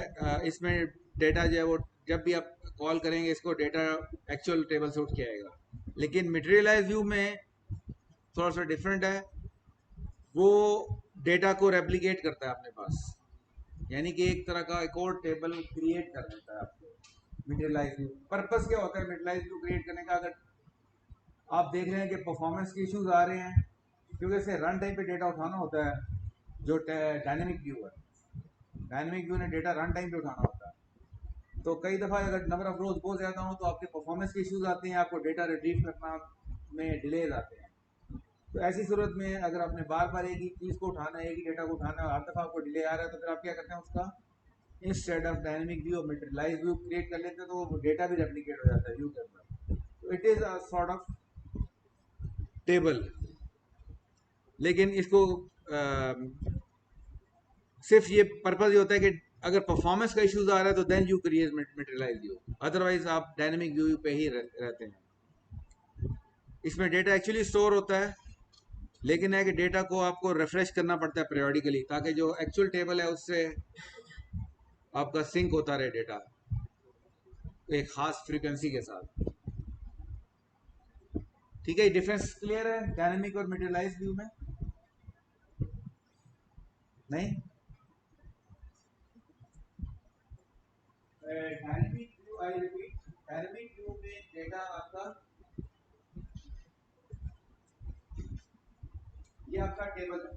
इसमें डेटा जो है वो जब भी आप कॉल करेंगे इसको, डेटा एक्चुअल टेबल से उठ के आएगा। लेकिन मटेरियलाइज व्यू में थोड़ा सा डिफरेंट है, वो डेटा को रेप्लिकेट करता है अपने पास, यानी कि एक तरह का एक और टेबल क्रिएट कर देता है आपको। मटेरियलाइज व्यू पर्पस क्या होता है मटेरियलाइज व्यू क्रिएट करने का? अगर आप देख रहे हैं कि परफॉर्मेंस के इश्यूज आ रहे हैं, क्योंकि इसे रन टाइम पे डेटा उठाना होता है, जो डायनेमिक व्यू है, डायनेमिक व्यू ने डेटा रन टाइम पे उठाना होता है। तो कई दफ़ा अगर नंबर ऑफ रोज बहुत ज़्यादा हो तो आपके परफॉर्मेंस के इश्यूज आते हैं, आपको डेटा रिट्रीव करना में डिलेज आते हैं। तो ऐसी सूरत में अगर आपने बार बार एक ही चीज़ को उठाना है, एक ही डेटा को उठाना है, हर दफ़ा आपको डिले आ रहा है, तो फिर आप क्या करते हैं उसका इंस्टेड ऑफ डायनेमिक व्यू और मटेरियलाइज व्यू क्रिएट कर लेते हैं, तो वो डेटा भी रेप्लिकेट हो जाता है व्यू के अंदर। तो it is a sort of table. लेकिन इसको सिर्फ ये पर्पज ये होता है कि अगर परफॉर्मेंस का इश्यूज आ रहा है तो then you create materialize view, otherwise आप डायनेमिक व्यू पे ही रहते हैं। इसमें डेटा एक्चुअली स्टोर होता है, लेकिन है कि डेटा को आपको रिफ्रेश करना पड़ता है periodically, ताकि जो एक्चुअल टेबल है उससे आपका सिंक होता रहे डेटा एक खास फ्रीक्वेंसी के साथ। ठीक है, डिफरेंस क्लियर है डायनेमिक और मटेरियलाइज व्यू में? नहीं, dynamic view, I repeat, dynamic view में डेटा आपका, ये आपका टेबल है,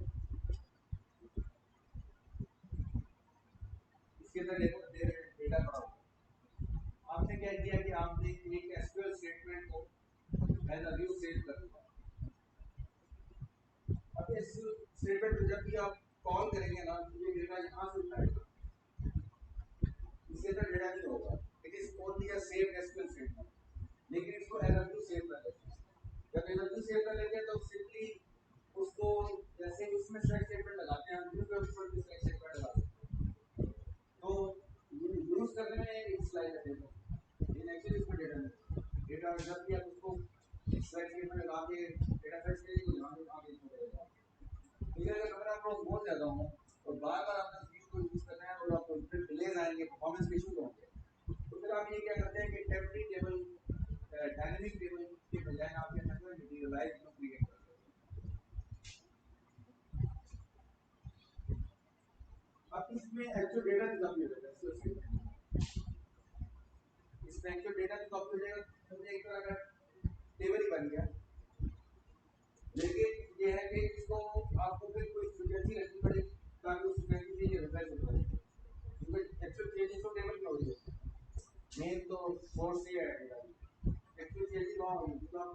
इसके अंदर डेटा पड़ा हुआ है। आपने क्या किया कि आपने एक एसक्यूएल स्टेटमेंट को एज अ व्यू सेव कर दिया। अब इस स्टेटमेंट को जब भी आप कॉल करेंगे ना, तो ये डेटा यहाँ से उठाएगा, इसके अंदर डेटा नहीं होगा। It is only a saved SQL statement, लेकिन इसको एज अ व्यू सेव कर लेते हैं। जब एज अ व्यू सेव कर लेते हैं तो सिंपली उसको, जैसे उसमें सेलेक्ट स्टेटमेंट लगाते हैं, हम व्यू के ऊपर भी सेलेक्ट स्टेटमेंट लगा सकते हैं। तो यूज करने में इट्स लाइक अ टेबल, लेकिन एक्चुअली इसमें डेटा नहीं, डेटा जब भी आप उसको सेलेक्ट स्टेटमेंट लगा के डेटा फेच करेंगे तो यहाँ पे आगे मिलेगा। लेकिन अगर आप लोग बहुत ज़्यादा हो और बार बार आपने व्यू को यूज करना है और आपको फिर डिलेज आएंगे, परफॉर्मेंस के इशू होंगे, तो फिर आप ये क्या करते हैं कि टेम्परेरी टेबल, डायनेमिक टेबल के बजाय आप क्या करते हैं मटेरियलाइज व्यू क्रिएट करते हैं। अब इसमें एक्चुअल डेटा भी कॉपी हो जाता है, इसमें एक्चुअल डेटा भी कॉपी हो जाएगा, समझे एक तरह का टेबल ही बन गया। लेकिन ये है कि इसको आपको फिर कोई फ्रीक्वेंसी रखनी पड़ेगी ताकि उस फ्रीक्वेंसी से ये रिफ्रेश हो जाए, क्योंकि एक्चुअल चेंजेस तो टेबल में हो रही है, मेन तो सोर्स ही है डेटा। एक्चुअल चेंजेस वहाँ होगी तो आप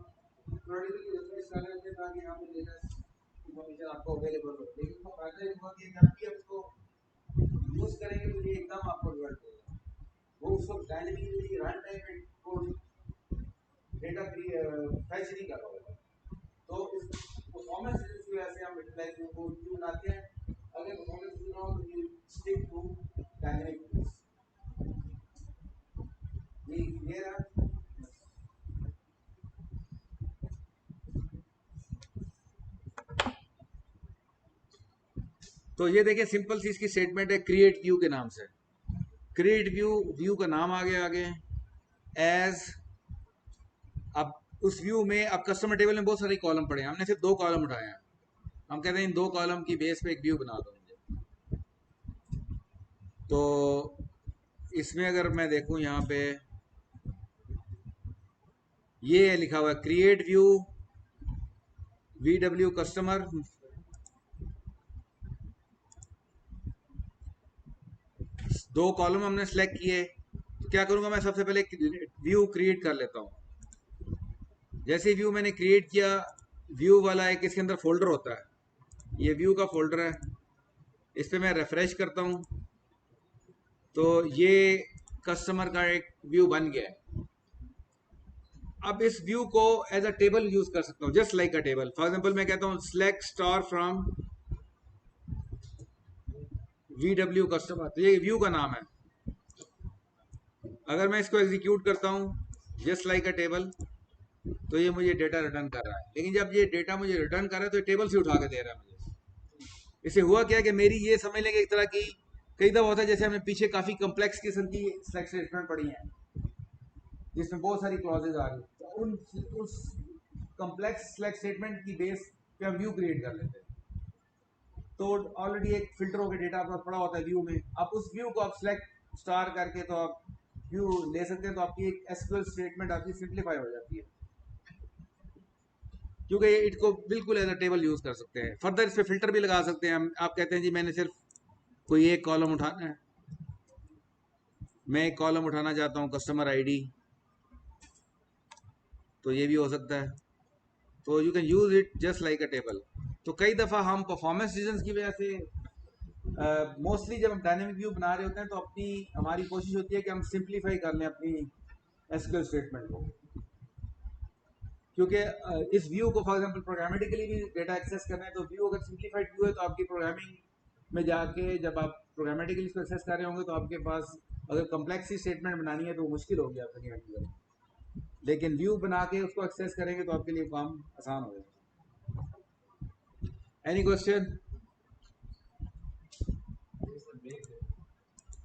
periodically रिफ्रेश कर लेते हैं ताकि यहाँ पे डेटा इन्फॉर्मेशन आपको अवेलेबल हो। लेकिन वो फायदा ये हुआ कि जब भी आप उसको यूज करेंगे तो ये एकदम आपको रिवर्ट देगा, वो उसको डायनेमिकली रन टाइम में को डेटा फैच नहीं कर पाएगा। तो परफॉर्मेंस की वजह से हम यूटिलाइज को व्यू बनाते हैं। अगर परफॉर्मेंस ना हो तो you stick to dynamic views. ये क्लियर है? तो ये देखिए सिंपल सी इसकी स्टेटमेंट है क्रिएट व्यू के नाम से। क्रिएट व्यू, व्यू का नाम आगे आगे एज। अब उस व्यू में अब कस्टमर टेबल में बहुत सारे कॉलम पड़े हैं, हमने सिर्फ 2 कॉलम उठाए हैं। हम कहते हैं इन 2 कॉलम की बेस पे एक व्यू बना दो मुझे। तो इसमें अगर मैं देखूं यहाँ पे ये लिखा हुआ है create view VW customer. 2 column हमने सेलेक्ट किए। तो क्या करूंगा मैं, सबसे पहले व्यू क्रिएट कर लेता हूं। जैसे व्यू मैंने क्रिएट किया, व्यू वाला एक इसके अंदर फोल्डर होता है, ये व्यू का फोल्डर है। इस पे मैं रिफ्रेश करता हूं तो ये कस्टमर का एक व्यू बन गया है। अब इस व्यू को एज अ टेबल यूज कर सकता हूं, just like a table. For example मैं कहता हूं select star from VW customer, तो ये व्यू का नाम है। अगर मैं इसको एग्जीक्यूट करता हूं जस्ट लाइक अ टेबल, तो ये मुझे डेटा रिटर्न कर रहा है। लेकिन जब ये डेटा मुझे रिटर्न कर रहा है तो ये टेबल से उठा के दे रहा है मुझे। इसे हुआ क्या कि मेरी ये समझ लेंगे एक तरह की, कई दफा होता है जैसे हमने पीछे काफी कम्प्लेक्स किस्म की सिलेक्ट स्टेटमेंट पढ़ी है जिसमें बहुत सारी क्लॉजेज आ रही है, तो उस कम्प्लेक्स सिलेक्ट स्टेटमेंट की बेस पे हम व्यू क्रिएट कर लेते हैं। तो ऑलरेडी एक फिल्टर होकर डेटा आपका पड़ा होता है व्यू में। आप उस व्यू को आप सिलेक्ट स्टार करके तो आप व्यू ले सकते हैं। तो आपकी एक एसक्यूएल स्टेटमेंट आपकी सिंप्लीफाई हो जाती है, क्योंकि इसको बिल्कुल एज अ टेबल यूज कर सकते हैं। फर्दर इस पे फिल्टर भी लगा सकते हैं हम। आप कहते हैं जी मैंने सिर्फ कोई एक कॉलम उठाना है, मैं एक कॉलम उठाना चाहता हूँ कस्टमर आईडी, तो ये भी हो सकता है। तो you can use it just like a table. तो कई दफ़ा हम परफॉर्मेंस रीजंस की वजह से मोस्टली जब हम डायनेमिक व्यू बना रहे होते हैं तो अपनी हमारी कोशिश होती है कि हम सिंप्लीफाई कर लें अपनी एसक्यूएल स्टेटमेंट को। क्योंकि इस व्यू को फॉर एग्जांपल प्रोग्रामेटिकली भी डेटा एक्सेस करना है, तो व्यू अगर सिंप्लीफाइड व्यू है तो आपकी प्रोग्रामिंग में जाके जब आप प्रोग्रामेटिकली इसको एक्सेस कर रहे होंगे तो आपके पास अगर कम्प्लेक्स स्टेटमेंट बनानी है तो वो मुश्किल होगी आपके लिए। लेकिन व्यू बना के उसको एक्सेस करेंगे तो आपके लिए काम आसान हो जाएगा। Any question?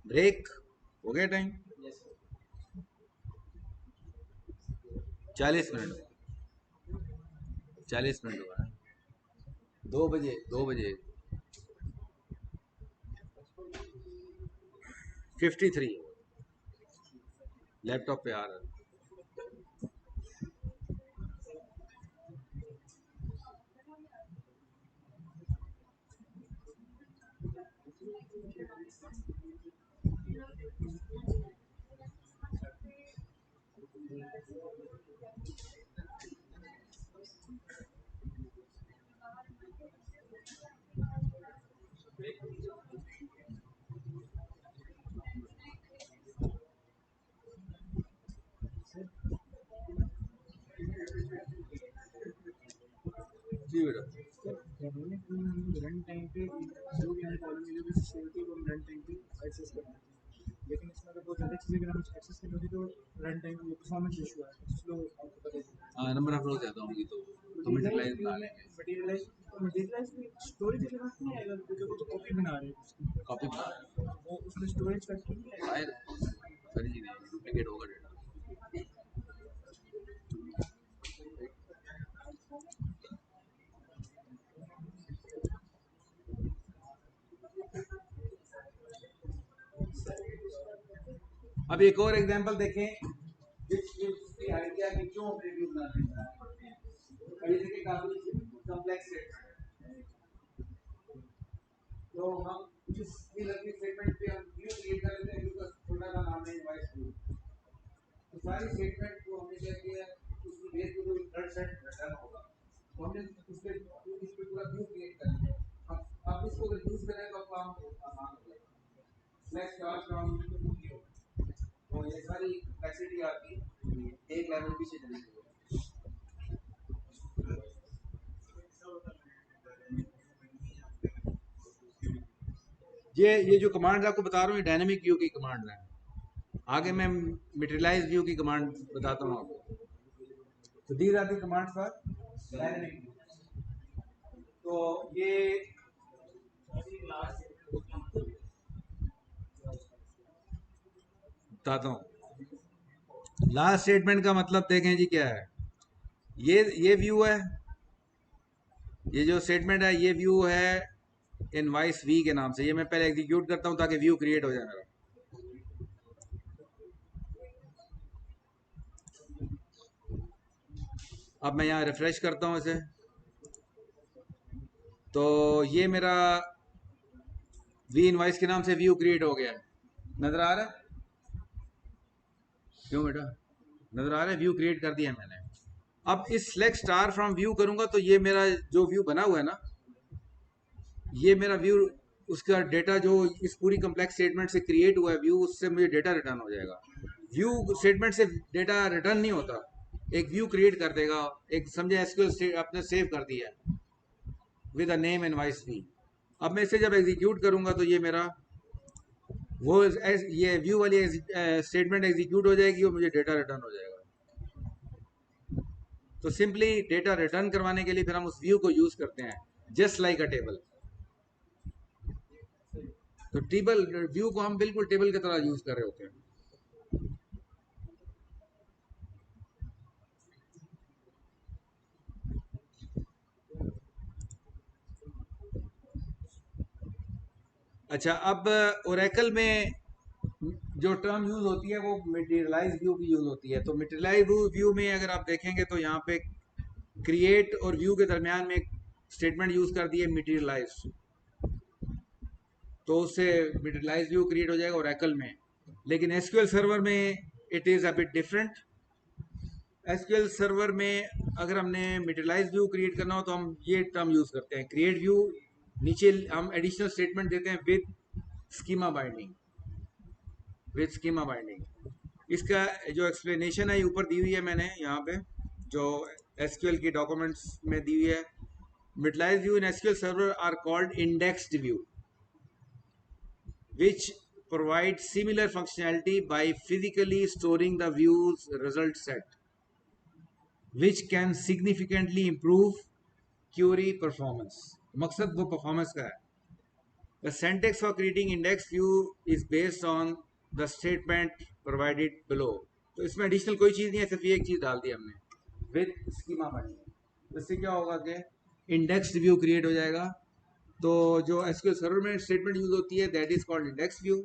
ब्रेक हो गया टाइम? 40 मिनट, 40 मिनट हुआ है। 2 बजे, 2 बजे 53 लैपटॉप पे आ रहा है। जी बेटा। रन टाइम पे जो भी हमें कॉलम मिले भी सेव थी वो हम रन टाइम पे एक्सेस कर लेते हैं। लेकिन इसमें अगर बहुत ज़्यादा चीज़ें अगर हमें एक्सेस करनी होगी तो रन टाइम में परफॉर्मेंस इशू है, स्लो आपको पता है। हाँ नंबर ऑफ रोज ज़्यादा होंगी तो मल्टीप्लाई बना लेंगे। मटेरियलाइज में स्टोरेज अगर आप नहीं आएगा क्योंकि वो तो कॉपी बना रहे हैं उसकी, कॉपी वो उसमें स्टोरेज फैक्टर नहीं आएगा। शायद सारी चीज़ें डुप्लीकेट होगा डेटा। अब एक और एग्जांपल देखें जिसकी आइडिया कि क्यों ऑपरेटिव बनाते हैं। अभी देखिए काफी कॉम्प्लेक्स है, तो हम जिस स्टेटमेंट पे हम व्यू क्रिएट कर लेते हैं, व्यू का छोटा सा नाम है इनवाइस व्यू। तो सारी स्टेटमेंट को हमने क्या किया, उसकी बेस पे कोई थर्ड सेट रिटर्न होगा, तो हमने इस पे पूरा व्यू क्रिएट कर लिया। अब इसको अगर यूज करें तो काम आसान हो जाएगा। नेक्स्ट क्लास में हम व्यू, तो ये सारी कंप्लेक्सिटी आपकी एक लेवल पीछे चली गई। ये जो कमांड आपको बता रहा हूँ ये डायनेमिक व्यू की कमांड है। आगे मैं मटेरियलाइज व्यू की कमांड बताता हूँ आपको। तो these are the command for dynamic view. तो ये बताता हूँ। लास्ट स्टेटमेंट का मतलब देखें जी क्या है। ये व्यू है, ये जो स्टेटमेंट है ये व्यू है इनवाइस वी के नाम से। ये मैं पहले एग्जीक्यूट करता हूँ ताकि व्यू क्रिएट हो जाए मेरा। अब मैं यहाँ रिफ्रेश करता हूँ इसे, तो ये मेरा वी इनवाइस के नाम से व्यू क्रिएट हो गया है। नजर आ रहा है? क्यों बेटा नजर आ रहा है? व्यू क्रिएट कर दिया मैंने। अब इस सिलेक्ट स्टार फ्रॉम व्यू करूंगा तो ये मेरा जो व्यू बना हुआ है ना, ये मेरा व्यू, उसका डेटा जो इस पूरी कम्प्लेक्स स्टेटमेंट से क्रिएट हुआ है व्यू, उससे मुझे डेटा रिटर्न हो जाएगा। व्यू स्टेटमेंट से डेटा रिटर्न नहीं होता, एक व्यू क्रिएट कर देगा। एक समझे एसक्यूएल आपने सेव कर दिया with a name invoice V. अब मैं इसे जब एग्जीक्यूट करूंगा तो ये मेरा वो ये व्यू वाली स्टेटमेंट एग्जीक्यूट हो जाएगी और मुझे डेटा रिटर्न हो जाएगा। तो सिंपली डेटा रिटर्न करवाने के लिए फिर हम उस व्यू को यूज करते हैं, जस्ट लाइक अ टेबल। तो टेबल व्यू को हम बिल्कुल टेबल की तरह यूज कर रहे होते हैं। अच्छा, अब ओरेकल में जो टर्म यूज होती है वो मटेरियलाइज व्यू की यूज होती है। तो मटेरियलाइज व्यू में अगर आप देखेंगे तो यहाँ पे क्रिएट और व्यू के दरमियान में एक स्टेटमेंट यूज कर दी है मटेरियलाइज, तो उससे मटेरियलाइज व्यू क्रिएट हो जाएगा ओरेकल में। लेकिन एसक्यूएल सर्वर में it is a bit different. SQL server में अगर हमने मटेरियलाइज व्यू क्रिएट करना हो तो हम ये टर्म यूज करते हैं, क्रिएट व्यू। नीचे हम एडिशनल स्टेटमेंट देते हैं with schema binding, with schema binding. इसका जो एक्सप्लेनेशन है ऊपर दी हुई है मैंने यहाँ पे, जो एसक्यूएल की डॉक्यूमेंट्स में दी हुई है। Materialize view in SQL server are called indexed view which provide similar functionality by physically storing the view's result set, which can significantly improve query performance. मकसद वो performance का है। The syntax for creating index view is based on the statement provided below. तो इसमें additional कोई चीज़ नहीं है, सिर्फ ये एक चीज़ डाल दी हमने विद स्कीमा बाइंडिंग। इससे क्या होगा कि इंडेक्स्ड व्यू क्रिएट हो जाएगा। तो जो एसक्यूएल सर्वर में स्टेटमेंट यूज होती है that is called index view.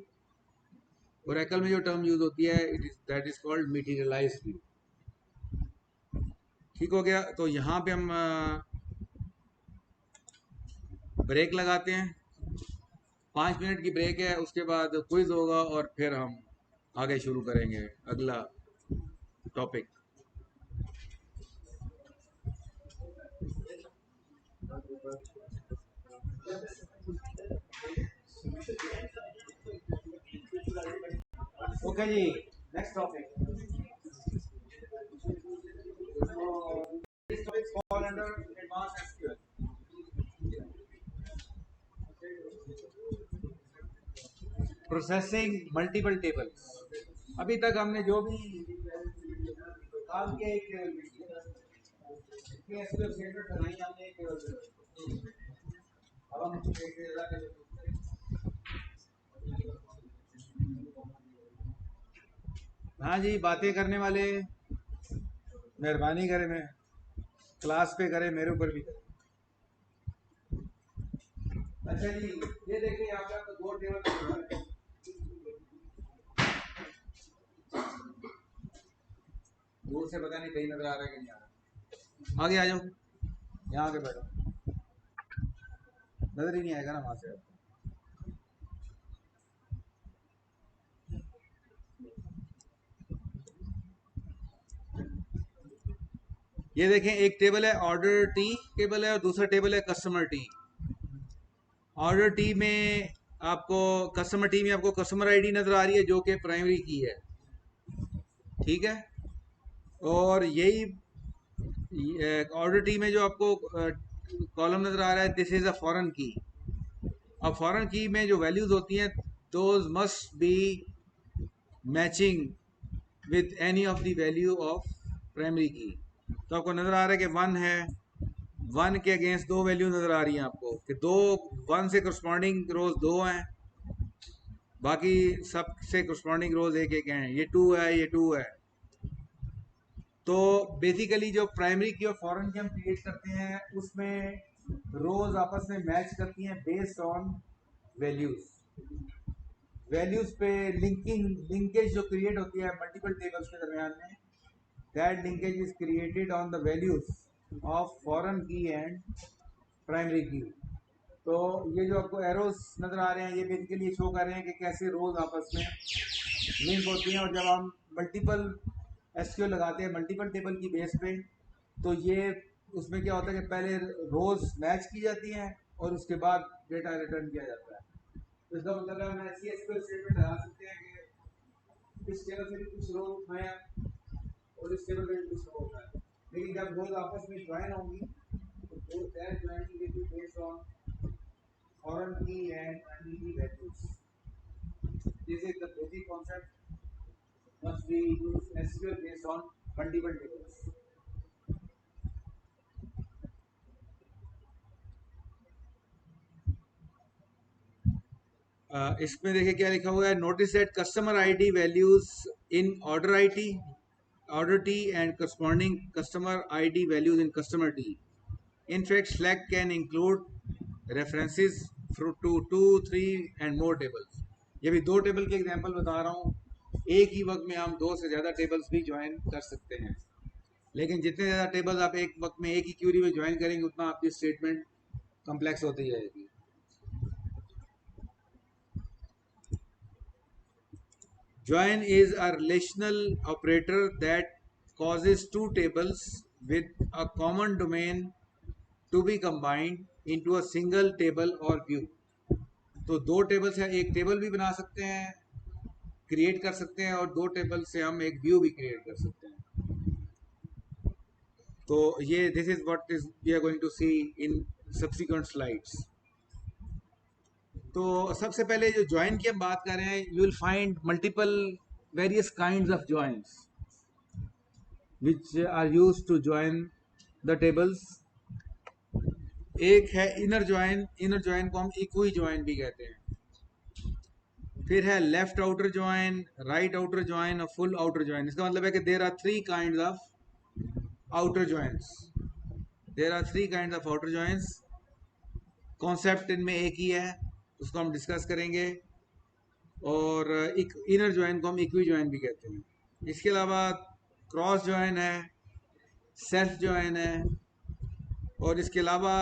Oracle में जो टर्म यूज होती है it is that is called materialized view. ठीक हो गया। तो यहाँ पे हम ब्रेक लगाते हैं, 5 मिनट की ब्रेक है, उसके बाद क्विज होगा और फिर हम आगे शुरू करेंगे अगला टॉपिक। ओके जी, next topic. This topic fall under advanced SQL. Processing multiple tables. अभी तक हमने जो भी काम किया एक टेबल में किया, इसमें एसक्यूएल स्टेटमेंट बनाई हमने एक टेबल में। अब हम एक टेबल। हाँ जी, बातें करने वाले मेहरबानी करें, मैं क्लास पे करें, मेरे ऊपर भी करें। अच्छा जी, ये देखिए यहाँ पे आपको 2 टेबल दूर से पता नहीं कहीं नजर आ रहा है कि नहीं आ रहा। आगे आ जाओ, यहाँ आके बैठो, नजर ही नहीं आएगा ना वहां से। ये देखें, एक टेबल है ऑर्डर टी टेबल है और दूसरा टेबल है कस्टमर टी। ऑर्डर टी में आपको कस्टमर टी में आपको कस्टमर आईडी नजर आ रही है जो कि प्राइमरी की है, ठीक है। और यही ऑर्डर टी में जो आपको कॉलम नजर आ रहा है दिस इज अ फॉरेन की। अब फॉरेन की में जो वैल्यूज होती हैं those must be matching with any of the value of primary की। तो आपको नजर आ रहा है कि 1 है, 1 के अगेंस्ट दो वैल्यू नजर आ रही हैं आपको कि दो 1 से करस्पॉन्डिंग रोज 2 हैं, बाकी सब से करस्पॉन्डिंग रोज एक एक हैं। ये 2 है, ये 2 है। तो बेसिकली जो प्राइमरी की और फॉरेन की हम क्रिएट करते हैं उसमें रोज आपस में मैच करती हैं बेस्ड ऑन वैल्यूज पे लिंकेज जो क्रिएट होती है मल्टीपल टेबल्स के दरमियान में, that linkage is created on the values of foreign की एंड प्राइमरी की। तो ये जो आपको एरोस नजर आ रहे हैं ये बेसिकली शो कर रहे हैं कि कैसे रोज आपस में लिंक होती हैं। और जब हम मल्टीपल एसक्यूएल लगाते हैं मल्टीपल टेबल की बेस पे, तो ये उसमें क्या होता है कि पहले रोज मैच की जाती हैं और उसके बाद डेटा रिटर्न किया जाता है। तो इसका मतलब है हम ऐसी एसक्यूएल स्टेटमेंट लगा सकते हैं कि इस टेबल से भी कुछ रो उठाएं और इस टेबल में भी कुछ रो उठाएं, लेकिन जब रोज आपस में ज्वाइन होंगी तो that joining will be based on foreign key and primary key values. This is the basic concept. Must be used SQL based on multiple tables. इसमें देखिए क्या लिखा हुआ है, notice that customer ID values in order T and corresponding customer ID values in customer T. In fact, Slack can include references to 2, 3 and more tables. ये भी दो table के एग्जांपल बता रहा हूँ। एक ही वक्त में हम दो से ज़्यादा टेबल्स भी ज्वाइन कर सकते हैं, लेकिन जितने ज़्यादा टेबल्स आप एक वक्त में एक ही क्यूरी में ज्वाइन करेंगे उतना आपकी स्टेटमेंट कॉम्प्लेक्स होती जाएगी। Join is a relational operator that causes two tables with a common domain to be combined into a single table or view. तो दो टेबल से एक टेबल भी बना सकते हैं, क्रिएट कर सकते हैं, और दो टेबल से हम एक व्यू भी क्रिएट कर सकते हैं। तो ये this is what is we are going to see in subsequent slides. तो सबसे पहले जो ज्वाइन की हम बात कर रहे हैं, you will find multiple various kinds of joins which are used to join the tables. एक है इनर ज्वाइन को हम इक्वी ज्वाइन भी कहते हैं। फिर है left outer join, right outer join और फुल आउटर ज्वाइन। इसका मतलब है कि there are three kinds of outer joints. There are three kinds of outer joints. Concept इनमें एक ही है, उसको हम डिस्कस करेंगे। और एक इनर ज्वाइन को हम इक्वी ज्वाइन भी कहते हैं। इसके अलावा क्रॉस ज्वाइन है, सेल्फ ज्वाइन है, और इसके अलावा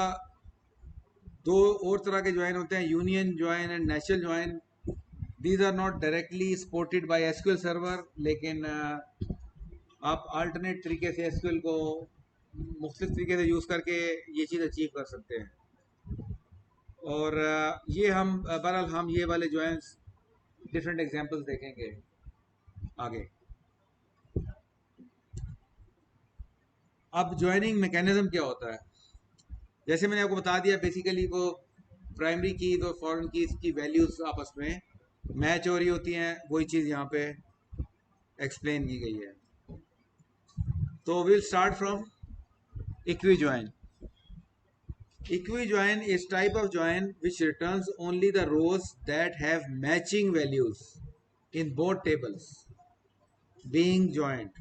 दो और तरह के ज्वाइन होते हैं, union join and natural join. These are not directly supported by SQL server, लेकिन आप अल्टरनेट तरीके से SQL को मुख्तलिफ तरीके से यूज़ करके ये चीज़ अचीव कर सकते हैं। और ये हम बहरहाल हम ये वाले ज्वाइंस डिफरेंट एग्जांपल्स देखेंगे आगे। अब ज्वाइनिंग मैकेनिज्म क्या होता है, जैसे मैंने आपको बता दिया, बेसिकली वो प्राइमरी कीज और फॉरेन कीज की वैल्यूज आपस में मैच हो रही होती हैं, वही चीज़ यहाँ पे एक्सप्लेन की गई है। तो will start from equi join. Equijoin is type of join which returns only the rows that have matching values in both tables being joined.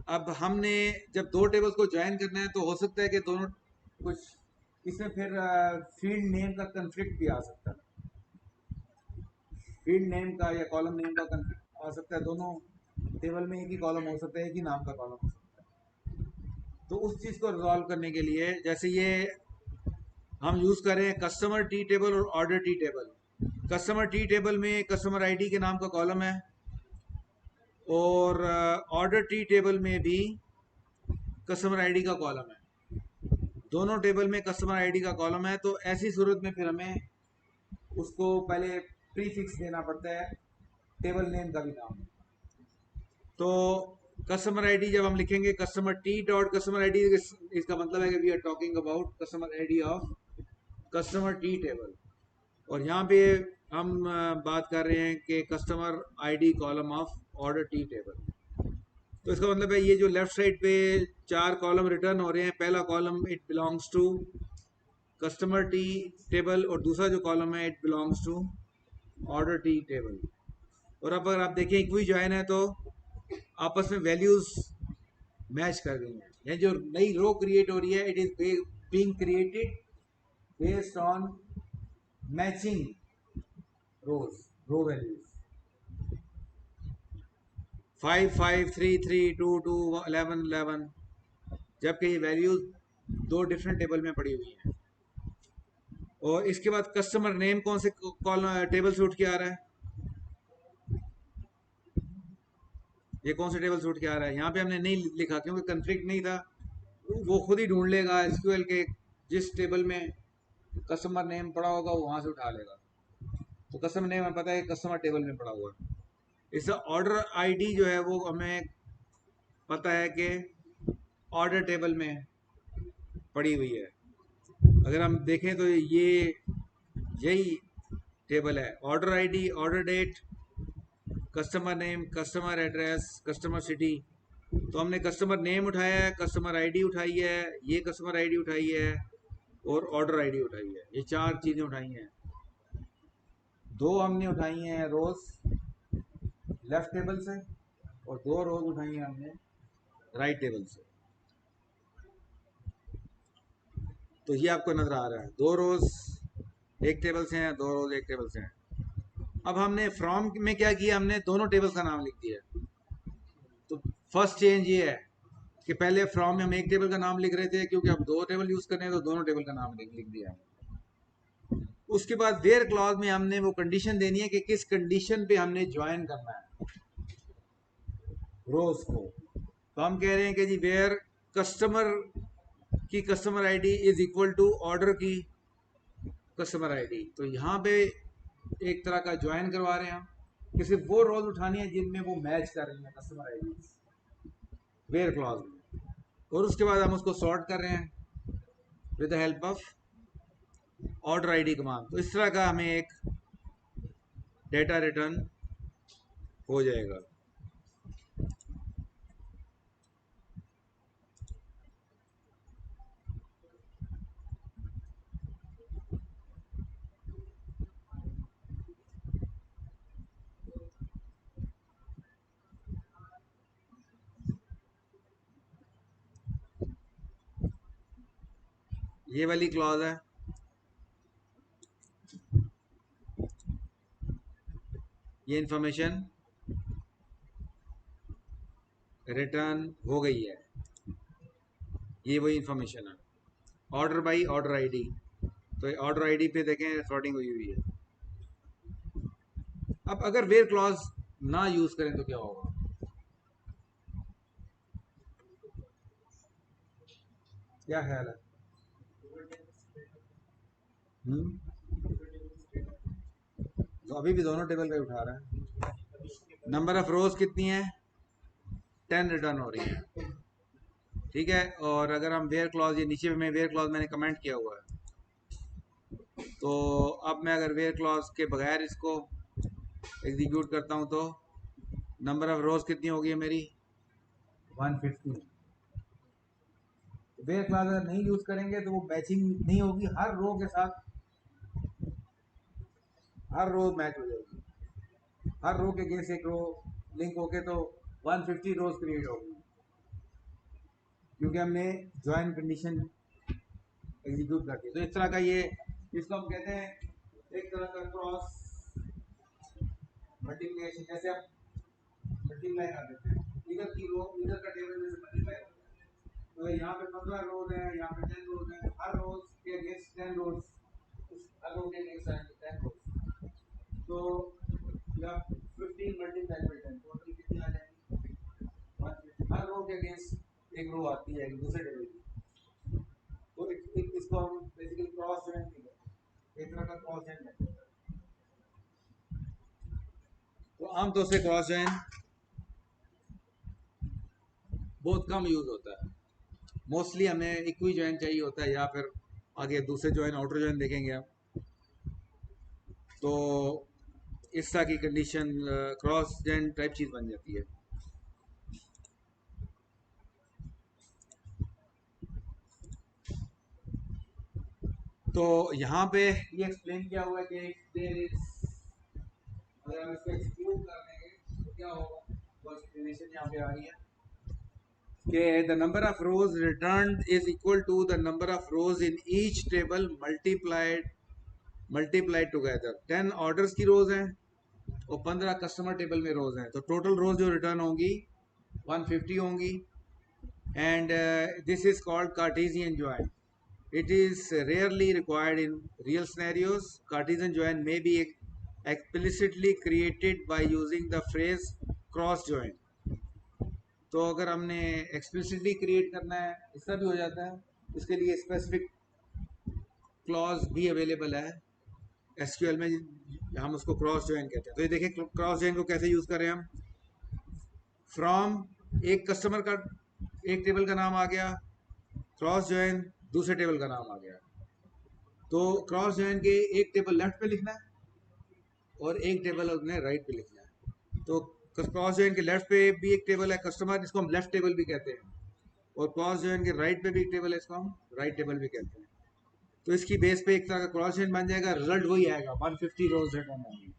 अब हमने जब दो टेबल्स को ज्वाइन करना है तो हो सकता है कि दोनों कुछ इसमें फिर फील्ड नेम का कंफ्लिक्ट भी आ सकता है। फील्ड नेम का या कॉलम नेम का कंफ्लिक्ट आ सकता है। दोनों टेबल में एक ही कॉलम हो सकता है, एक ही नाम का कॉलम हो सकता है। तो उस चीज़ को रिजॉल्व करने के लिए, जैसे ये हम यूज कर रहे हैं कस्टमर टी टेबल और order T table. Customer T table में कस्टमर आईडी के नाम का कॉलम है, और ऑर्डर टी टेबल में भी कस्टमर आईडी का कॉलम है। दोनों टेबल में कस्टमर आईडी का कॉलम है। तो ऐसी सूरत में फिर हमें उसको पहले प्रीफिक्स देना पड़ता है, टेबल नेम का भी नाम। तो कस्टमर आईडी जब हम लिखेंगे customer T dot customer ID, इसका मतलब है कि we are talking about customer ID of customer T table, और यहाँ पे हम बात कर रहे हैं कि customer ID column of order T table. तो इसका मतलब है ये जो लेफ्ट साइड पे 4 कॉलम रिटर्न हो रहे हैं, पहला column it belongs to customer T table और दूसरा जो कॉलम है it belongs to order T table. और अब अगर आप देखें इक्वी ज्वाइन है तो आपस में वैल्यूज मैच कर गई हैं। ये जो नई रो क्रिएट हो रही है it is being created based on matching rows, row values 5 5 3 3 2 2 11 11, जबकि ये वैल्यूज दो डिफरेंट टेबल में पड़ी हुई हैं। और इसके बाद कस्टमर नेम कौन से टेबल से उठ के आ रहा है, ये कौन से टेबल से उठ के आ रहा है? यहाँ पे हमने नहीं लिखा क्योंकि कंफ्लिक्ट नहीं था, वो खुद ही ढूंढ लेगा एसक्यूएल के जिस टेबल में कस्टमर नेम पड़ा होगा वो वहां से उठा लेगा। तो कस्टमर नेम हमें पता है कस्टमर टेबल में पड़ा हुआ है। इसका ऑर्डर आईडी जो है वो हमें पता है कि ऑर्डर टेबल में पड़ी हुई है। अगर हम देखें तो ये यही टेबल है, order ID, order date, customer name, customer address, customer city. तो हमने कस्टमर नेम उठाया है, कस्टमर आईडी उठाई है, ये कस्टमर आईडी उठाई है और ऑर्डर आईडी उठाई है। ये 4 चीज़ें उठाई हैं। 2 हमने उठाई हैं रोज लेफ्ट टेबल से और 2 रोज उठाई हैं हमने राइट टेबल से। तो ये आपको नजर आ रहा है 2 रोज एक टेबल से हैं, 2 रोज एक टेबल से हैं। अब हमने फ्रॉम में क्या किया, हमने दोनों टेबल्स का नाम लिख दिया। तो फर्स्ट चेंज ये है कि पहले फ्रॉम में हम एक टेबल का नाम लिख रहे थे, क्योंकि अब 2 टेबल यूज कर रहे हैं तो दोनों टेबल का नाम लिख दिया है। उसके बाद वेयर क्लॉज में हमने वो कंडीशन देनी है कि किस कंडीशन पे हमने ज्वाइन करना है रोज को। तो हम कह रहे हैं कि जी वेयर कस्टमर की customer ID is equal to order की कस्टमर आईडी। तो यहाँ पे एक तरह का ज्वाइन करवा रहे हैं हम कि सिर्फ वो रोज उठानी है जिनमें वो मैच कर रही है कस्टमर आईडी वेयर क्लॉज में, और उसके बाद हम उसको सॉर्ट कर रहे हैं with the help of order ID command. तो इस तरह का हमें एक डेटा रिटर्न हो जाएगा। ये वाली क्लॉज है, ये इंफॉर्मेशन रिटर्न हो गई है, ये वही इंफॉर्मेशन है ऑर्डर बाई ऑर्डर आईडी। तो ऑर्डर आईडी पे देखें सॉर्टिंग हुई हुई है। अब अगर वेयर क्लॉज ना यूज करें तो क्या होगा? क्या ख्याल है? तो अभी भी दोनों टेबल का उठा रहा है। नंबर ऑफ रोज कितनी है? 10 रिटर्न हो रही है, ठीक है। और अगर हम वेयर क्लॉज, ये नीचे में वेयर क्लॉज मैंने कमेंट किया हुआ है, तो अब मैं अगर वेयर क्लॉज के बगैर इसको एग्जीक्यूट करता हूं तो नंबर ऑफ रोज कितनी होगी मेरी? 150। वेयर क्लॉज अगर नहीं यूज करेंगे तो वो मैचिंग नहीं होगी, हर रो के साथ हर रो मैच हो जाएगी, हर रो के अगेंस्ट एक रो लिंक होके तो 150 रोज क्रिएट होगी, क्योंकि हमने ज्वाइन कंडीशन एग्जीक्यूट कर दी। तो इस तरह का ये, इसको हम कहते हैं एक तरह का क्रॉस मल्टीप्लिकेशन। जैसे आप मल्टीप्लाई कर देते हैं, इधर की रो इधर का टेबल जैसे मल्टीप्लाई होता है, तो यहाँ पे 15 रोज है, यहाँ पे 10 रोज है, हर रोज के अगेंस्ट 10 रोज, हर रो के अगेंस्ट 10 रोज। तो या 15 मल्टीप्लाई बाय 10 टोटल कितनी आ जाएगी? 150। हर रो के अगेंस्ट एक रो आती है एक दूसरे टेबल की। तो इसको हम बेसिकली क्रॉस जॉइन कहते हैं, एक तरह का क्रॉस जॉइन कहते हैं। तो आमतौर से क्रॉस जॉइन बहुत कम यूज होता है, मोस्टली हमें इक्वी जॉइन चाहिए होता है या फिर आगे दूसरे ज्वाइन आउटर ज्वाइन देखेंगे आप। तो इस तरह की कंडीशन क्रॉस जॉइन टाइप चीज़ बन जाती है। तो यहाँ पे ये एक्सप्लेन किया हुआ है कि there is, अगर हम इसको एक्सक्लूड कर देंगे तो क्या होगा, वो एक्सप्लेनेशन यहाँ पे आ रही है कि the number of rows returned is equal to the number of rows in each table multiplied together। 10 orders की रोज हैं और 15 कस्टमर टेबल में रोज हैं, तो टोटल रोज जो रिटर्न होंगी 150 होंगी। And this is called Cartesian join. It is rarely required in real scenarios. Cartesian join may be explicitly created by using the phrase cross join। तो अगर हमने explicitly create करना है इसका भी हो जाता है, इसके लिए specific clause भी available है SQL में, हम उसको क्रॉस ज्वाइन कहते हैं। तो ये देखिए क्रॉस ज्वाइन को कैसे यूज करें हम। फ्रॉम एक कस्टमर का एक टेबल का नाम आ गया, क्रॉस ज्वाइन दूसरे टेबल का नाम आ गया। तो क्रॉस ज्वाइन के एक टेबल लेफ्ट पे लिखना है और एक टेबल अपने राइट पे लिखना है। तो क्रॉस ज्वाइन के लेफ्ट पे भी एक टेबल है कस्टमर, जिसको हम लेफ्ट टेबल भी कहते हैं, और क्रॉस ज्वाइन के राइट पे भी एक टेबल है, इसको हम राइट टेबल भी कहते हैं। तो इसकी बेस पे एक तरह का क्रॉस ज्वाइन बन जाएगा, रिजल्ट वही आएगा 150 रोज रिटर्न होंगी,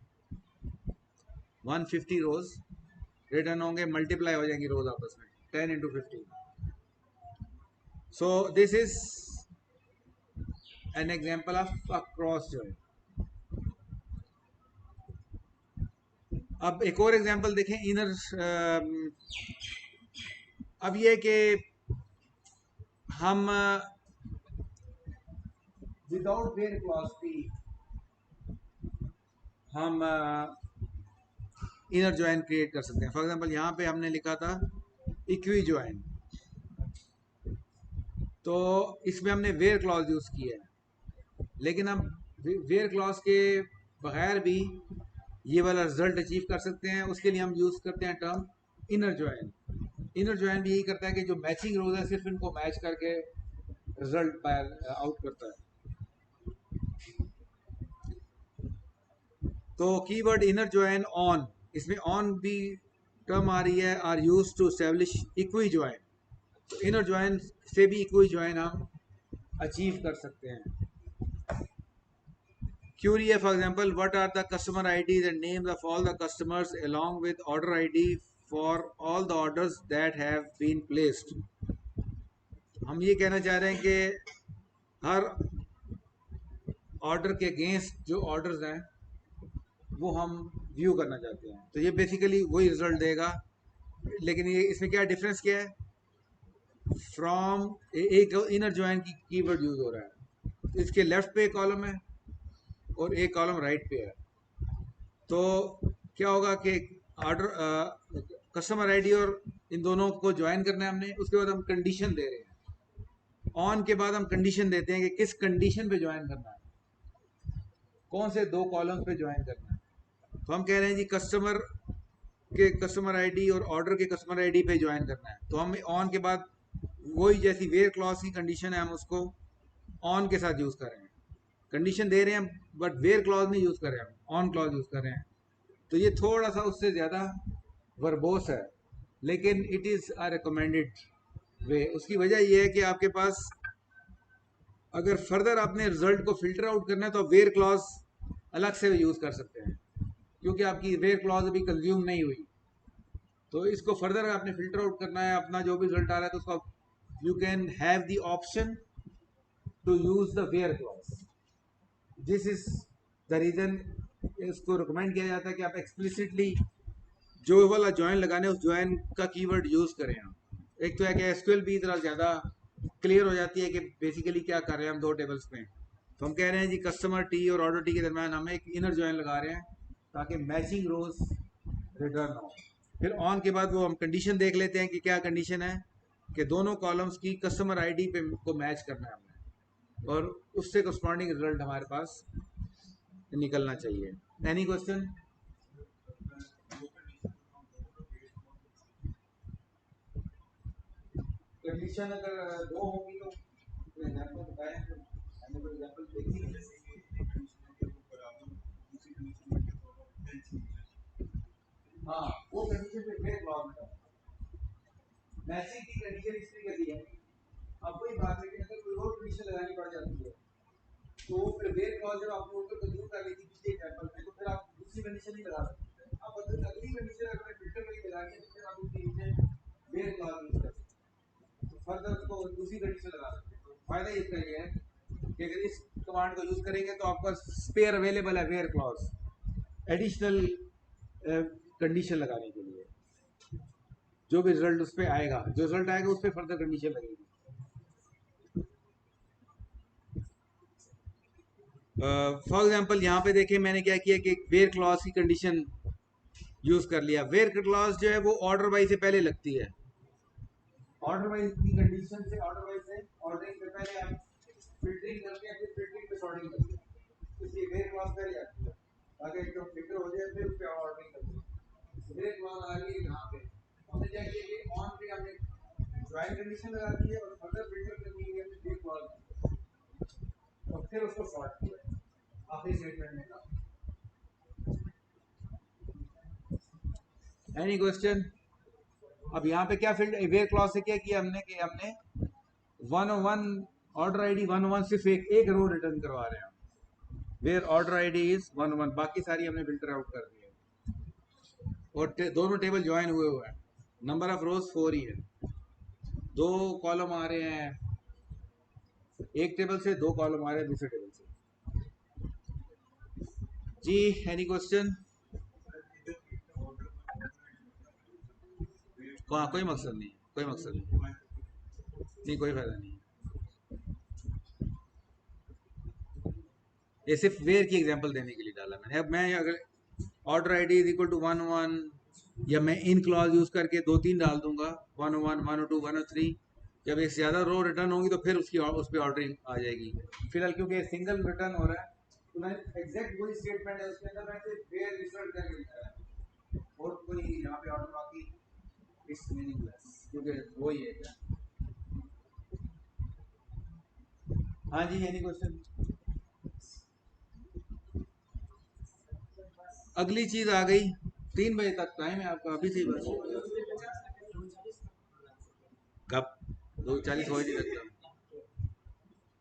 150 रोज रिटर्न होंगे, मल्टीप्लाई हो जाएंगी रोज आपस में 10 into 15। So this is an example of a cross join. अब एक और एग्जांपल देखें इनर। अब ये कि हम विदाउट वेयर क्लॉज भी हम इनर ज्वाइन क्रिएट कर सकते हैं। फॉर एग्जांपल यहाँ पे हमने लिखा था इक्वी ज्वाइन, तो इसमें हमने वेयर क्लॉज यूज किया है, लेकिन हम वेयर क्लॉज के बगैर भी ये वाला रिजल्ट अचीव कर सकते हैं। उसके लिए हम यूज करते हैं term inner join. Inner join भी यही करता है कि जो मैचिंग रोज है सिर्फ इनको मैच करके रिजल्ट आउट करता है। तो कीवर्ड इनर ज्वाइन ऑन, इसमें ऑन भी टर्म आ रही है, are use to establish equi join. तो इनर ज्वाइन से भी इक्वी ज्वाइन हम अचीव कर सकते हैं। क्यूरी है for example, what are the customer IDs and names of all the customers along with order ID for all the orders that have been placed. हम ये कहना चाह रहे हैं कि हर ऑर्डर के अगेंस्ट जो ऑर्डर्स हैं वो हम व्यू करना चाहते हैं, तो ये बेसिकली वही रिजल्ट देगा। लेकिन ये इसमें क्या डिफरेंस क्या है, फ्रॉम एक इनर ज्वाइन की कीवर्ड यूज हो रहा है, तो इसके लेफ्ट पे एक कॉलम है और एक कॉलम राइट पे है। तो क्या होगा कि ऑर्डर कस्टमर आईडी और इन दोनों को ज्वाइन करना है हमने, उसके बाद हम कंडीशन दे रहे हैं। ऑन के बाद हम कंडीशन देते हैं कि किस कंडीशन पे ज्वाइन करना है, कौन से दो कॉलम्स पे ज्वाइन करना है। तो हम कह रहे हैं जी कस्टमर के कस्टमर आईडी और ऑर्डर के कस्टमर आईडी पे ज्वाइन करना है, तो हम ऑन के बाद वही जैसी वेयर क्लॉज की कंडीशन है हम उसको ऑन के साथ यूज कर रहे हैं। कंडीशन दे रहे हैं बट वेयर क्लॉज नहीं यूज कर रहे हैं, हम ऑन क्लॉज यूज कर रहे हैं। तो ये थोड़ा सा उससे ज्यादा वर्बोस है, लेकिन इट इज अ रिकमेंडेड वे। उसकी वजह यह है कि आपके पास अगर फर्दर आपने रिजल्ट को फिल्टर आउट करना है तो वेयर क्लॉज अलग से यूज कर सकते हैं, क्योंकि आपकी वेयर क्लॉज अभी कंज्यूम नहीं हुई। तो इसको फर्दर आपने फिल्टर आउट करना है, अपना जो भी रिजल्ट आ रहा है तो उसका you can have the option to use the where clause. This is the reason इसको रिकमेंड किया जाता है कि आप एक्सप्लिसिटली जो वाला ज्वाइन लगाने उस ज्वाइन का कीवर्ड यूज करें आप। एक तो है कि एसक्यूएल भी इतना ज़्यादा क्लियर हो जाती है कि बेसिकली क्या कर रहे हैं हम दो टेबल्स में। तो हम कह रहे हैं जी कस्टमर टी और ऑर्डर टी के दरम्यान हम एक इनर ज्वाइन लगा रहे हैं ताकि मैचिंग रोज रिटर्न हो। फिर ऑन के बाद वो हम कंडीशन देख लेते हैं कि क्या कंडीशन है कि दोनों कॉलम्स की कस्टमर आईडी पे को मैच करना है हमने, और उससे करस्पॉन्डिंग रिजल्ट हमारे पास निकलना चाहिए। Any question? कंडीशन अगर दो होंगी तो एग्जाम्पल बताएं। फॉर एग्जांपल देखिए, हाँ वो कंडीशन पे ब्रेक क्लॉज में मैचिंग की कंडीशन इस तरीके की है। अब कोई बात है कि अगर कोई और कंडीशन लगानी पड़ जाती है तो फिर ब्रेक क्लॉज जब आपने ऊपर कंज्यूम कर ली थी पिछले एग्जांपल में, तो फिर आप दूसरी कंडीशन नहीं लगा सकते। अब अगर अगली कंडीशन अगर फिल्टर में लगानी है तो फिर आप उसके नीचे ब्रेक क्लॉज यूज कर सकते हैं, तो फर्दर उसको दूसरी कंडीशन लगा सकते हैं। तो फायदा इसका ये है कि अगर इस कमांड को यूज करेंगे तो आपका स्पेयर अवेलेबल है वेयर क्लॉज एडिशनल कंडीशन लगाने के लिए। जो भी रिजल्ट उस पर आएगा, जो रिजल्ट आएगा उस पर फर्दर कंडीशन लगेगी। फॉर एग्जांपल यहाँ पे देखिए मैंने क्या किया कि वेयर क्लॉज की कंडीशन यूज कर लिया। वेयर क्लॉज जो है वो ऑर्डर वाइज से पहले लगती है। ऑर्डर वाइज की कंडीशन से ऑर्डर वाइज से ऑर्डरिंग से पहले आप फिल्टरिंग करते हैं, फिर फिल्टरिंग पे सॉर्टिंग करते हैं, इसलिए वेयर क्लॉज पहले आती है। अगर एकदम फिल्टर हो जाए फिर उस पर ऑर्डरिंग करते हैं। वेयर क्लॉज आ गई यहाँ पे, हमने क्या किया कि ऑन पे हमने ज्वाइन कंडीशन लगा दी है और फर्दर फिल्टर करने के लिए हमने वेयर क्लॉज और फिर उसको सॉर्ट किया आखिरी स्टेटमेंट में था। Any question? अब यहाँ पे क्या फिल्टर वेयर क्लॉज से क्या किया हमने कि हमने 101 ऑर्डर आईडी 101 सिर्फ एक रो रिटर्न करवा रहे हैं। वेयर ऑर्डर आईडी इज 101, बाकी सारी हमने फिल्टर आउट कर दी है और दोनों टेबल ज्वाइन हुए हुए हैं। नंबर ऑफ रोज 4 ही है, 2 कॉलम आ रहे हैं एक टेबल से, 2 कॉलम आ रहे हैं दूसरे टेबल से। जी एनी क्वेश्चन? कोई मकसद नहीं, कोई मकसद नहीं, कोई फायदा नहीं। ये सिर्फ वेयर की एग्जांपल देने के लिए डाला मैंने। अब मैं अगर order ID is equal to 101 या मैं इन क्लॉज यूज करके 2-3 डाल दूंगा 101 102 103, जब एक ज्यादा रो रिटर्न होगी तो फिर उसकी उस पर ऑर्डरिंग आ जाएगी। फिलहाल क्योंकि सिंगल रिटर्न हो रहा है तो मैं एग्जैक्ट वही स्टेटमेंट है उसके अंदर मैं सिर्फ वेयर इंसर्ट करके लिखा है और कोई यहाँ पे ऑर्डर बाकी इट्स मीनिंगलेस क्योंकि वही है। हाँ जी एनी क्वेश्चन? अगली चीज आ गई, 3 बजे तक टाइम है आपका, अभी से बस कब 2:40 हो ही नहीं सकता।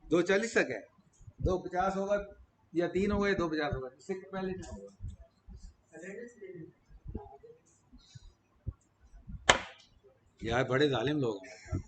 2:40 तक है, 2:50 होगा या 3 होगा या 2:50 होगा, इससे पहले नहीं होगा यार। बड़े जालिम लोग हैं।